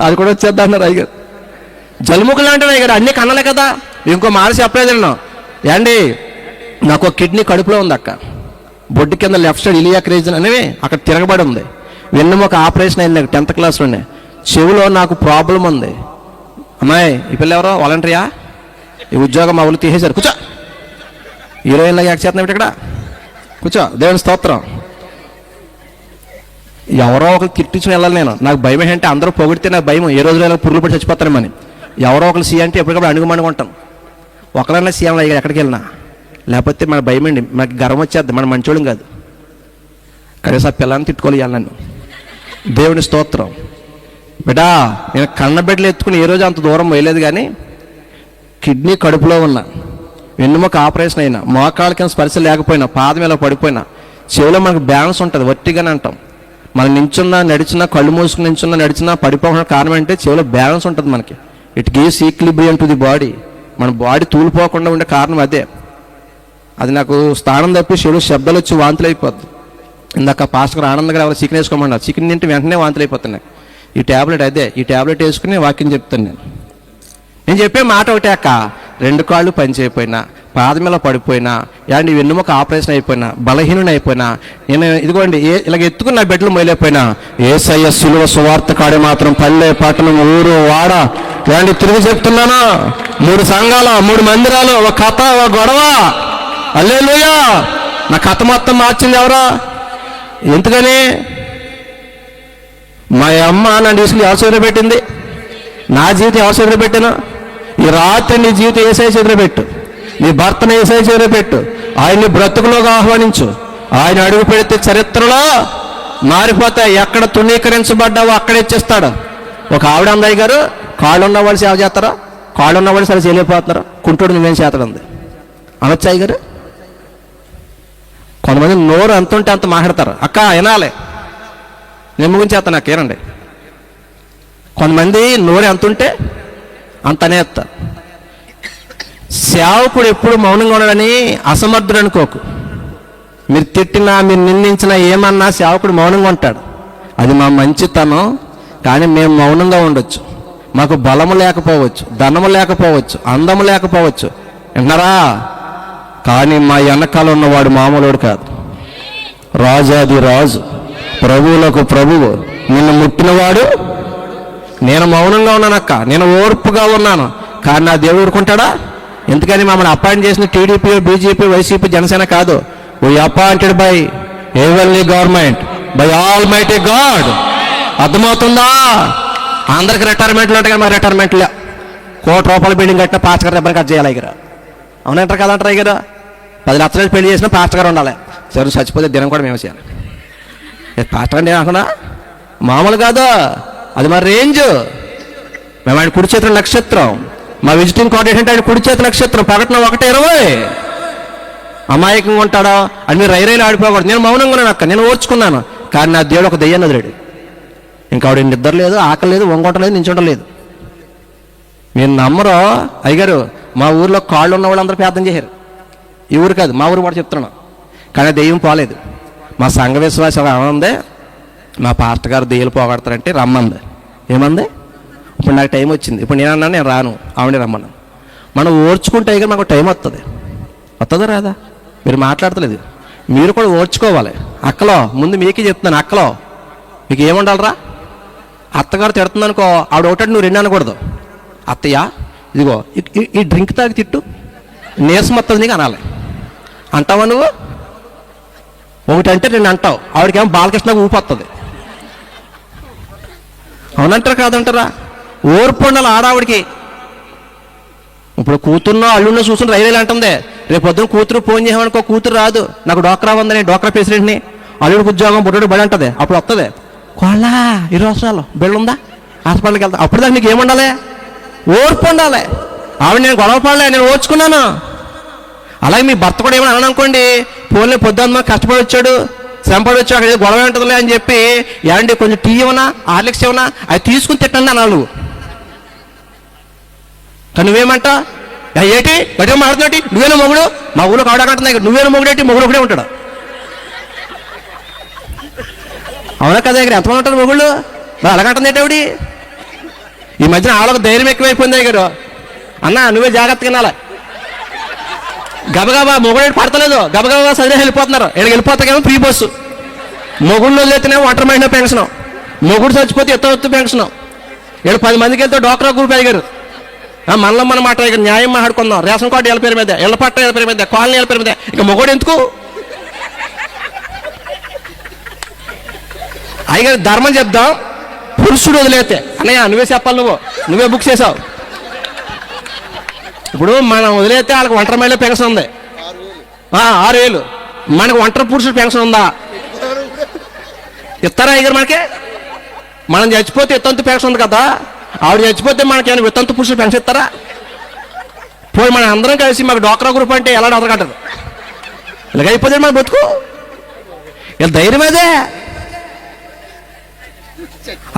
అది కూడా వచ్చేద్దా అన్నారు అయ్యారు. జలుముకులు అంటే అయ్యారు, అన్ని కన్నలే కదా. ఇంకో మాట చెప్పలేదు నేను. ఏండి నాకు ఒక కిడ్నీ కడుపులో ఉంది అక్క, బొడ్డు కింద లెఫ్ట్ సైడ్ ఇలియాక్ రీజన్ అనేవి అక్కడ తిరగబడి ఉంది. వెన్నెముక ఆపరేషన్ అయింది నాకు 10th క్లాస్లోనే. చెవిలో నాకు ప్రాబ్లం ఉంది. అమ్మాయి ఈ పిల్ల ఎవరో వాలంటరీయా ఈ ఉద్యోగం మా ఊళ్ళు తీసేశారు. కూర్చో, హీరోయిన్లాగా యాక్ట్ చేస్తున్నావు ఇక్కడ, కూర్చో. దేవుని స్తోత్రం. ఎవరో ఒకరు కిట్టించుకుని వెళ్ళాలి నేను. నాకు భయం ఏంటంటే అందరూ పొగిడితే నాకు భయం, ఏ రోజులో పురుగులు పడి చచ్చిపోతానేమని. ఎవరో ఒకరు సీ అంటే ఎప్పటికప్పుడు అణుగుమణుగుంటాం. ఒకరైనా సీఎం అయ్యారు ఎక్కడికి వెళ్ళినా, లేకపోతే మన భయం అండి, మనకి గర్వం వచ్చేద్ది, మన మంచోళ్ళం కాదు. కనీసం ఆ పిల్లల్ని తిట్టుకోవాలి నన్ను. దేవుని స్తోత్రం. బిడ్డా, నేను కన్నబిడ్డలు ఎత్తుకుని ఏ రోజు అంత దూరం వేయలేదు, కానీ కిడ్నీ కడుపులో ఉన్న, వెన్నుముక ఆపరేషన్ అయినా, మోకాళ్ళ కింద స్పర్శ లేకపోయినా, పాదం ఇలా పడిపోయినా, చెవిలో మనకు బ్యాలెన్స్ ఉంటుంది, వట్టిగానే అంటాం. మనం నించున్నా నడిచినా, కళ్ళు మూసుకుని నించున్నా నడిచినా పడిపోవడానికి కారణం అంటే చెవిలో బ్యాలెన్స్ ఉంటుంది మనకి. It gives equilibrium to the body. మన బాడీ తూలిపోకుండా ఉండే కారణం అదే. అది నాకు స్థానం తప్పి చెవిలో శబ్దాలు వచ్చి వాంతులు అయిపోద్ది. ఇందాక పాస్టర్ ఆనందంగా ఎవరు చికెన్ వేసుకోమన్నారు, చికెన్ తింటే వెంటనే వాంతులు అయిపోతున్నాయి. ఈ ట్యాబ్లెట్ అదే, ఈ ట్యాబ్లెట్ వేసుకుని వాక్యం చెప్తాను నేను చెప్పే మాట ఒకటే అక్క, 2 కాళ్ళు పని చేయకపోయినా, పాదం మీద పడిపోయినా, యాండి వెన్నుముక ఆపరేషన్ అయిపోయినా, బలహీనుని అయిపోయినా, నేను ఇదిగోండి ఇలాగ ఎత్తుకుని నా బెడ్లు మొయలేకపోయినా, యేసయ్య సిలువ సువార్త కాడే మాత్రం పల్లె పట్టణం ఊరు వాడ యాండి తిరిగి చెప్తున్నాను. 3 సంఘాలు, 3 మందిరాలు, ఒక కథ, ఒక గొడవ. హల్లెలూయా. నా కథ మొత్తం మార్చింది ఎవరా? ఎందుకని? మా అమ్మ నన్ను తీసుకుని ఎవరి చేతిలో పెట్టింది? నా జీవితం ఎవరి చేతిలో పెట్టాను? ఈ రాత్రి నీ జీవితం యేసయ్య చేతిలో పెట్టు, నీ భర్తను యేసయ్య చేతిలో పెట్టు, ఆయన్ని బ్రతుకులోకి ఆహ్వానించు. ఆయన అడుగు పెడితే చరిత్రలో మారిపోతాయి. ఎక్కడ తుణీకరించబడ్డావో అక్కడ ఇచ్చేస్తాడు. ఒక ఆవిడ అందయ్య గారు, కాళ్ళు ఉన్నవాళ్ళు సేవ చేస్తారా, కాళ్ళు ఉన్నవాళ్ళు సరే చేయలేకపోతున్నారా, కుంటోడు నువ్వేం చేస్తాడు అంది. అనొచ్చాయి గారు. కొంతమంది నోరు అంత ఉంటే అంత మాట్లాడతారు. అక్క వినాలి, నేను ముగించి చేస్తాను నాకు ఏనండి. కొంతమంది నోరు ఎంత ఉంటే అంత అనేస్తారు. సేవకుడు ఎప్పుడు మౌనంగా ఉండడని అసమర్థుడు అనుకోకు. మీరు తిట్టినా, మీరు నిందించినా, ఏమన్నా సేవకుడు మౌనంగా ఉంటాడు. అది మా మంచితనం. కానీ మేము మౌనంగా ఉండొచ్చు. మాకు బలము లేకపోవచ్చు, ధనము లేకపోవచ్చు, అందము లేకపోవచ్చు, విన్నారా? కానీ మా వెనకాల ఉన్నవాడు మామూలుడు కాదు. రాజాది రాజు, ప్రభువులకు ప్రభువు, నిన్ను ముట్టినవాడు. నేను మౌనంగా ఉన్నానక్క, నేను ఓర్పుగా ఉన్నాను, కానీ నా దేవుడు ఊరుకుంటాడా? ఎందుకని మమ్మల్ని అపాయింట్ చేసిన టీడీపీ, బీజేపీ, వైసీపీ, జనసేన కాదు. We appointed by heavenly government, by all mighty God. అర్థమవుతుందా? అందరికి రిటైర్మెంట్లు ఉంటాయి, కానీ మా రిటైర్మెంట్లే. ₹1,00,00,000 బిల్డింగ్ కట్టిన పాస్టర్ గారు ఎవరికి కట్ చేయాలి ఇక్కడ? అవునంటారు కదంటారు ఇక్కడ. 10 లక్షలు పెళ్లి చేసిన పాస్టర్ గారు ఉండాలి. సరే చచ్చిపోతే దినం కూడా మేము చేయాలి. పాస్టర్ గారు ఏమనుకున్నా మామూలు కాదు, అది మా రేంజ్. మేము ఆయన కుడి చేతుల నక్షత్రం. మా విజిటింగ్ కార్డు ఏంటంటే ఆయన కుడి చేతి నక్షత్రం. పగటిన 1:20. అమాయకంగా ఉంటాడా అని మీరు రైలు ఆడిపోకూడదు. నేను మౌనంగా ఉన్నాను అక్క, నేను ఓర్చుకున్నాను. కానీ నా దేవుడు ఒక దెయ్యాన్ని వదిలేడు. ఇంకా ఆవిడ నిద్ర లేదు, ఆకలి లేదు, వంగొట్టలేదు, నించుంటలేదు. మీరు నమ్మరో అయ్యగారు, మా ఊర్లో కాళ్ళు ఉన్న వాళ్ళు అందరూ ప్రార్థన చేశారు. ఈ ఊరు కాదు, మా ఊరు కూడా చెప్తున్నాను. కానీ దెయ్యం పోలేదు. మా సంఘ విశ్వాసం ఏమంది, మా పాస్టర్ గారు దెయ్యాలు పోగొడతారంటే రమ్మంది. ఏమంది? ఇప్పుడు నాకు టైం వచ్చింది, ఇప్పుడు నేను అన్నాను నేను రాను, ఆవిడే రమ్మన్నాను. మనం ఓర్చుకుంటే కానీ మాకు టైం వస్తుంది. వస్తుందా రాదా? మీరు మాట్లాడతలేదు. మీరు కూడా ఓర్చుకోవాలి. అక్కలో ముందు మీకే చెప్తున్నాను, అక్కలో మీకు ఏముండాలరా? అత్తగారు తిడుతుంది అనుకో, ఆవిడ ఒకటి నువ్వు 2 అనకూడదు. అత్తయ్య ఇదిగో ఈ డ్రింక్ తాగి తిట్టు, నీరసం వస్తుంది నీకు అనాలి. అంటావా నువ్వు? ఒకటి అంటే 2 అంటావు. ఆవిడకేమో బాలకృష్ణకు ఊపొస్తుంది. అవునంటారా కాదంటారా? ఓర్పు ఉండాలి ఆడావిడికి. ఇప్పుడు కూతురునో అల్లున్నో చూసుకుని రైలు అంటుంది. రేపు పొద్దున కూతురు ఫోన్ చేయమనుకో, కూతురు రాదు, నాకు డోక్రా ఉందని, డోక్రా ప్రెసిడెంట్ని, అల్లుడికి ఉద్యోగం, బుడ్డోడు బడి అంటుంది. అప్పుడు వస్తుంది, కోళ్ళ 20 సంవత్సరాలు బిల్లు ఉందా, హాస్పిటల్కి వెళ్తా. అప్పుడు దాకా నీకు ఏముండాలి? ఓర్పు ఉండాలి. ఆవిడ నేను గొడవ పడలే, నేను ఓర్చుకున్నాను. అలాగే మీ భర్త కూడా ఏమైనా అనుకోండి, ఫోన్లో పొద్దున్న కష్టపడి వచ్చాడు, శ్రమపడి వచ్చాడు, అక్కడ గొడవ ఉంటుందిలే అని చెప్పి, ఏమండి కొంచెం టీ ఇవ్వనా, హార్లిక్స్ ఇవ్వనా, అది తీసుకుని తిట్టండి అన్నాడు నువ్వు. కానీ నువ్వేమంటా? ఏంటి గట్టిగా మాట్లాడుతున్నట్టు, నువ్వేనా మొగుడు? మా ఊళ్ళో కావడాకంటున్నాయి, నువ్వేనా మొగుడేంటి? మొగుడు ఒకడే ఉంటాడు. అవునా కదా? ఇక్కడ ఎంతమంది ఉంటారు మొగుళ్ళు? మరి అలాగంటుంది ఏంటి? ఈ మధ్యన ఆళ్ళకు ధైర్యం ఎక్కువైపోయింది దగ్గర. అన్న నువ్వే జాగ్రత్తగా వినాలి. గబగబా మొగుడు పడతలేదు, గబగబా సదిలే వెళ్ళిపోతున్నారు. ఇక్కడికి వెళ్ళిపోతాకేమో ఫ్రీ బస్సు. మొగుళ్ళు వదిలేతేనేమో ఒంటరి మహిళ పెన్షన్, మొగుడు చచ్చిపోతే ఎత్తు పెన్షన్. ఇక్కడ 10 మందికి వెళ్తే డోక్రా గ్రూప్ అడిగారు.
మనలో మన మాట ఇక న్యాయం మాట్లాడుకుందాం. రేషన్ కార్డు వీళ్ళ పేరు మీద, ఇళ్ళ పట్ట వీళ్ళ పేరు మీద, కాలనీ వీళ్ళ పేరు మీద, ఇక మొగోడు ఎందుకు? అయ్యగారు ధర్మం చెప్దాం, పురుషుడు వదిలేతే. అన్నయ్య నువ్వే చెప్పాలి, నువ్వే బుక్ చేసావు. ఇప్పుడు మనం వదిలేస్తే వాళ్ళకి ఒంటరి మహిళ పెన్షన్ ఉంది 6,000, మనకు ఒంటరి పురుషుడు పెన్షన్ ఉందా? ఇస్తారా అయ్యగారు మనకి? మనం చచ్చిపోతే వితంతు పెన్షన్ ఉంది కదా, ఆవిడ చచ్చిపోతే మనకి ఏమైనా వితంతు పురుషుడు పెన్షన్ ఇస్తారా? పోయి మనం అందరం కలిసి మాకు డోక్రా గ్రూప్ అంటే ఎలా అదరగంటారు, ఇలాగ అయిపోతే మన బతుకు. ఇలా ధైర్యం అదే.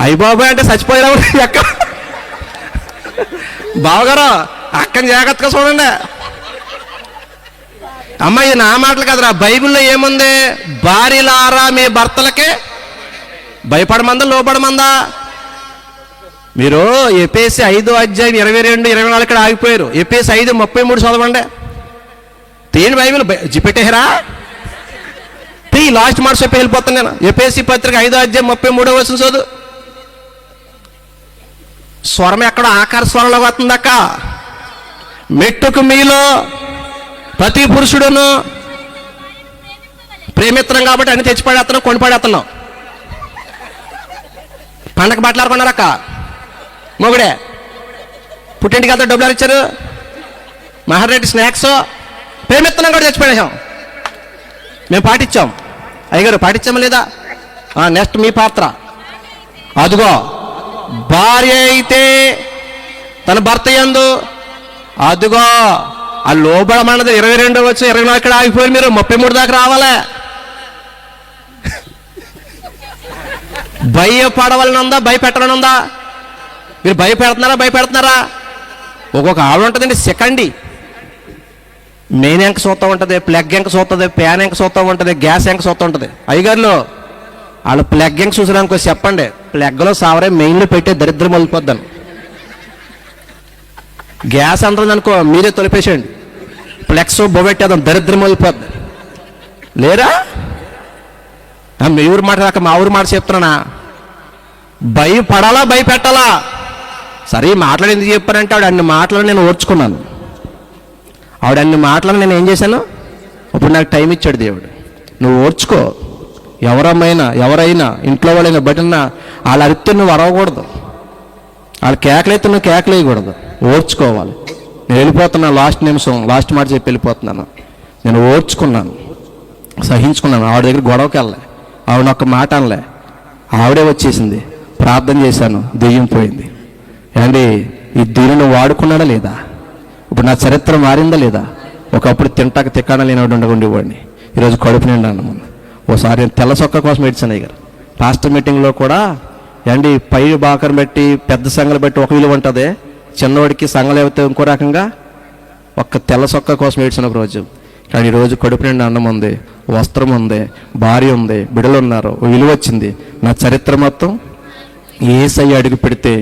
అయ్య బాబాయ్ అంటే చచ్చిపోయినా ఎక్క బావగారు అక్కని జాగ్రత్తగా చూడండి. అమ్మాయి నా మాటలు కదరా, బైబిల్లో ఏముంది? భార్యలారా మీ భర్తలకే భయపడమందా లోపడమందా? మీరు ఎఫెసీ 5:22-24 ఇక్కడ ఆగిపోయారు. ఎఫెసీ 5:33 చదవండి. తీయండి బైబిల్, పెట్టేహరా తీ లాస్ట్ మార్క్స్ చెప్పి వెళ్ళిపోతాను నేను. ఎఫెసీ పత్రిక 5:33 చదువు. స్వరం ఎక్కడ ఆకార స్వరంలో వస్తుందక్క. మెట్టుకు మీలో ప్రతి పురుషుడును ప్రేమిత్రం కాబట్టి అన్ని తెచ్చిపడేస్తున్నాం, కొనిపడేస్తున్నాం. పండగ బట్టలు ఆడుకున్నారక్క, మొగుడే పుట్టింటికి అంతా డబ్బులు ఇచ్చారు, మహారెడ్డి స్నాక్స్ ప్రేమిత్తున్నాం కూడా తెచ్చిపడేసాం. మేము పాటించాం. అయ్యగారు పాటించామా లేదా? నెక్స్ట్ మీ పాత్ర. అదిగో భార్య అయితే తన భర్త యందు, అదిగో ఆ లోబడమన్నది 22 వచ్చి 24 ఇక్కడ ఆగిపోయి మీరు 33 దాకా రావాలే. భయపడవలనుందా భయపెట్టాలనుందా? మీరు భయపెడుతున్నారా? ఒక్కొక్క ఆవిడ ఉంటుందండి, సెకండ్ మెయిన్ ఎంక చూస్తూ ఉంటుంది, ప్లగ్ ఎంక చూస్తుంది, ప్యాన్ ఎంక చూస్తూ ఉంటుంది, గ్యాస్ ఎంక చూస్తూ ఉంటుంది. అయ్యగారులో వాళ్ళు ప్లగ్ ఎంక చూసినానుకో చెప్పండి, ప్లగ్లో సావరే మెయిన్లో పెట్టే దరిద్రం వెళ్ళిపోద్దాను. గ్యాస్ అంటుంది అనుకో మీరే తొలిపేసేయండి, ఫ్లెక్స్ బొబెట్టేద్దాం, దరిద్రం వెళ్ళిపోద్ది. లేరా? మీ ఊరు మాట రాక మా ఊరు మాట చెప్తున్నానా? భయపడాలా భయపెట్టాలా? సరే మాటలు ఎందుకు చెప్పానంటే ఆవిడ అన్ని మాటలు నేను ఓర్చుకున్నాను. ఆవిడ అన్ని మాటలను నేను ఏం చేశాను? ఇప్పుడు నాకు టైం ఇచ్చాడు దేవుడు. నువ్వు ఓర్చుకో. ఎవరైనా ఇంట్లో వాళ్ళైనా బయటన్నా వాళ్ళ అరిస్తే నువ్వు అరవకూడదు, వాళ్ళు కేకలైతే నువ్వు కేకలేయకూడదు, ఓర్చుకోవాలి. నేను వెళ్ళిపోతున్నాను, లాస్ట్ నిమిషం లాస్ట్ మాట చెప్పి వెళ్ళిపోతున్నాను. నేను ఓర్చుకున్నాను, సహించుకున్నాను. ఆవిడ దగ్గర గొడవకి వెళ్ళలే, ఆవిడ ఒక్క మాట అనలే, ఆవిడే వచ్చేసింది. ప్రార్థన చేశాను, దెయ్యం పోయింది. ఏమండి ఈ దీనిని వాడుకున్నాడా లేదా? ఇప్పుడు నా చరిత్ర మారిందా లేదా? ఒకప్పుడు తింటాక తిక్కాడ లేనివాడు ఉండకుండేవాడిని, ఈరోజు కడుపు నిండా అన్నమాట. ఓసారి నేను తెల్ల చొక్క కోసం ఏడ్చాను అయ్యారు. పాస్టర్ మీటింగ్లో కూడా ఏమండి పై బాకర్ పెట్టి పెద్ద సంఘాలు పెట్టి ఒక విలువ ఉంటుంది, చిన్నవాడికి సంఘాలు అయితే ఇంకో రకంగా. ఒక్క తెల్ల చొక్క కోసం ఏడ్చాను ఒక రోజు. కానీ ఈరోజు కడుపు నిండా అన్నం ఉంది, వస్త్రం ఉంది, భార్య ఉంది, బిడ్డలు ఉన్నారు, విలువ వచ్చింది. నా చరిత్ర మొత్తం యేసయ్య అడుగు పెడితే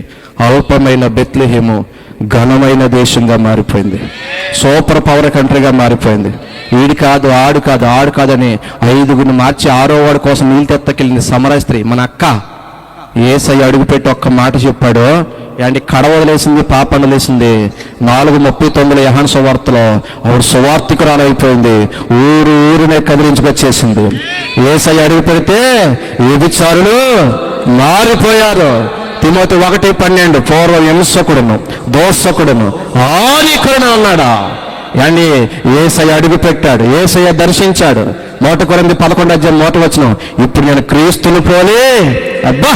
అల్పమైన బెత్లెహేము ఘనమైన దేశంగా మారిపోయింది, సూపర్ పవర్ కంట్రీగా మారిపోయింది. వీడు కాదు ఆడు కాదని 5గురిని మార్చి 6వ వాడి కోసం నీళ్ళు తెత్తకెళ్ళింది సమర స్త్రీ, మన అక్క. యేసయ్య అడుగుపెట్టి ఒక్క మాట చెప్పాడు, అంటే కడ వదిలేసింది, పాపండు లేసింది. 4:39 యోహాను సువార్తలో ఆవిడ సువార్తికురాలు అయిపోయింది, ఊరునే కదిలించుకొచ్చేసింది. యేసయ్య అడుగు పెడితే వ్యభిచారులు మారిపోయారు. తిమోతి 1:12 పూర్వం హింసకుడును దోషకుడును హానికరుడు అన్నాడా? అని యేసయ్య అడుగు పెట్టాడు, యేసయ్య దర్శించాడు. 1 కొరింథీ 11:1 ఇప్పుడు నేను క్రీస్తుని పోలి. అబ్బా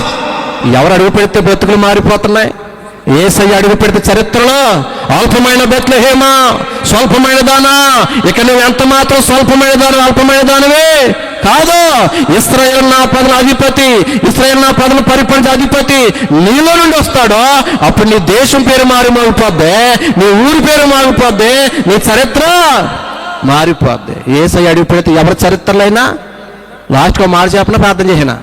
ఎవరు అడుగు పెడితే బ్రతుకులు మారిపోతున్నాయి. యేసయ్య అడుగు పెడితే చరిత్రలో అల్పమైన బెత్లెహేమా, స్వల్పమైన దానా, ఇక నువ్వు ఎంత మాత్రం స్వల్పమైన దాని అల్పమైన దానివే కాదు. ఇశ్రాయేలు నా ప్రజల అధిపతి, ఇశ్రాయేలు నా ప్రజల పరిపాలించే అధిపతి నీలో నుండి వస్తాడో అప్పుడు నీ దేశం పేరు మారిపోద్ది, నీ ఊరి పేరు మారిపోద్ది, నీ చరిత్ర మారిపోద్ది. యేసయ్య అడుగు పెడితే ఎవరి చరిత్రలో అయినా లాస్ట్గా మాట చెప్పినా ప్రార్థన చేసినా.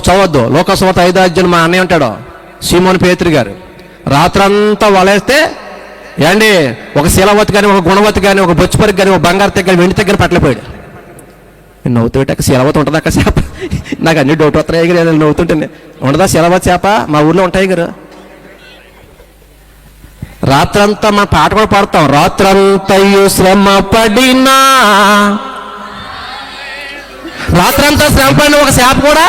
చదవద్దు, లోకసభ 5 మా అన్నయ్య ఉంటాడు సీమోన్ పేతురు గారు. రాత్రంతా వలేస్తే ఏమండి ఒక శీలవతి కానీ, ఒక గుణవతి కానీ, ఒక బొచ్చుపరికి కానీ, ఒక బంగారు తెగ్గర వెండి తెగ్గర పట్టలేపోయాడు. నేను నవ్వుతుంటే శీలవతి ఉంటుందా అక్క చేప? నాకు అన్ని డౌట్ వస్తాయి గారు, నవ్వుతుంటే ఉండదా శీలవతి చేప? మా ఊర్లో ఉంటాయి గారు. రాత్రంతా మనం పాట కూడా పాడతాం, రాత్రంతయు శ్రమ పడినా, రాత్రంతా శ్రమ పడిన ఒక శాప కూడా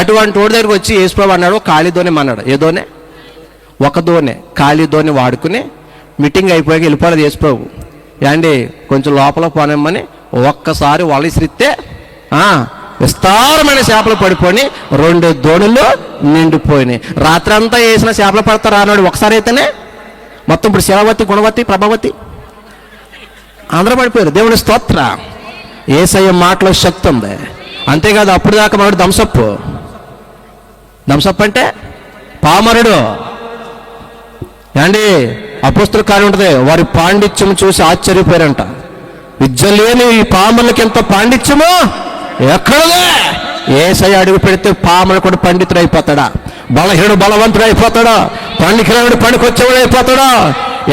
అటువంటి వాడి దగ్గరికి వచ్చి యేసుప్రభు అన్నాడు, ఖాళీ దోణి అన్నాడు. ఏ దోణి? ఒక దోణి, ఖాళీ దోణి వాడుకుని మీటింగ్ అయిపోయాక వెళ్ళిపోలేదు యేసుప్రభు. ఏండి కొంచెం లోపల పోనేమని ఒక్కసారి వల విసిరితే విస్తారమైన చేపలు పడిపోయి 2 దోణులు నిండిపోయినాయి. రాత్రి అంతా వేసిన చేపలు పడతారు అన్నాడు. ఒకసారి అయితేనే మొత్తం ఇప్పుడు శిలవతి, గుణవతి, ప్రభావతి అందరూ పడిపోయారు. దేవుని స్తోత్ర. యేసయ్య మాటలో శక్తి ఉంది. అంతేకాదు, అప్పుడు దాకా మనడు దంసప్పు అంటే పామరుడు. ఏండి అపోస్తుల కార్యం ఉంటుంది, వారి పాండిత్యం చూసి ఆశ్చర్యపోయారంట. విద్య లేని ఈ పామరులకి ఎంత పాండిత్యమో ఎక్కడదే. యేసయ్య అడుగు పెడితే పామరు కూడా పండితుడు అయిపోతాడా, బలహీనుడు బలవంతుడు అయిపోతాడా, పండికిరాడు పనికొచ్చేవాడు అయిపోతాడా.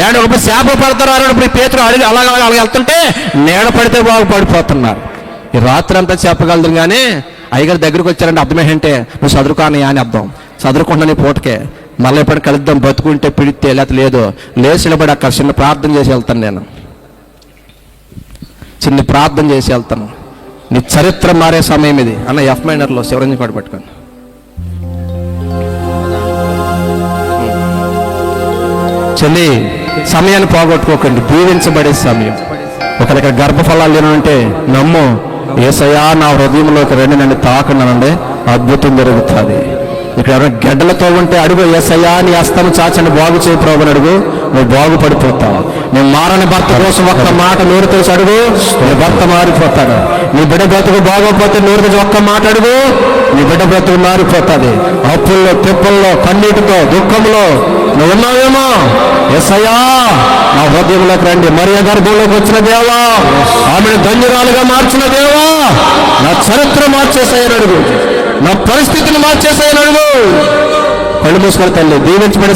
ఏడు ఒక శాప పడతారు అన్నప్పుడు పేతురు అడిగి అలాగ వెళ్తుంటే నీడ పడితే బాగుపడిపోతున్నారు. ఈ రాత్రి అంతా చెప్పగలదు. కానీ అయ్యగారి దగ్గరికి వచ్చారంటే అర్థం ఏంటంటే, నువ్వు చదువుకోని అని అర్థం. చదువుకుంటున్నా నీ పూటకే, మళ్ళీ ఎప్పుడు కలుద్దాం, బతుకుంటే పిడితే లేకపోతే లేదు. లేచి నిలబడి అక్కడ చిన్న ప్రార్థన చేసి వెళ్తాను. నేను చిన్న ప్రార్థన చేసి వెళ్తాను. నీ చరిత్ర మారే సమయం ఇది అన్న. ఎఫ్ మైనర్లో శివరంజన్ పాట పట్టుకోండి. చెల్లి, సమయాన్ని పోగొట్టుకోకండి, దీవించబడే సమయం. ఒకరికి గర్భఫలాలు లేనంటే నమ్ము, యేసయ్యా నా హృదయంలోకి రండి, నన్ను తాకున్నానండి, అద్భుతం జరుగుతుంది. ఇక్కడ ఎవరైనా గడ్డలతో ఉంటే అడుగు, యేసయ్యా నీ హస్తము చాచని బాగు చేయి ప్రభుని అడుగు, నువ్వు బాగుపడిపోతావు. నీ మారని భర్త కోసం ఒక్క మాట నోరు తెలిసి అడుగు, నీ భర్త మారిపోతాడు. నీ బిడ్డ బ్రతుకు బాగోపోతే నోరు తెలిసి ఒక్క మాట అడుగు, నీ బిడ్డ బ్రతుకు మారిపోతుంది. అప్పుల్లో, తిప్పల్లో, కన్నీటితో, దుఃఖంలో నువ్వు ఉన్నావేమో, యేసయ్యా నా హృదయంలోకి రండి. మరియ గర్భంలోకి వచ్చిన దేవా, ఆమెను ధన్యురాలుగా మార్చిన దేవా, నా చరిత్ర మార్చేసాయని అడుగు, నా పరిస్థితిని మార్చేసాయని అడుగు. కళ్ళు మూసుకొని తల్లి దీవించబడి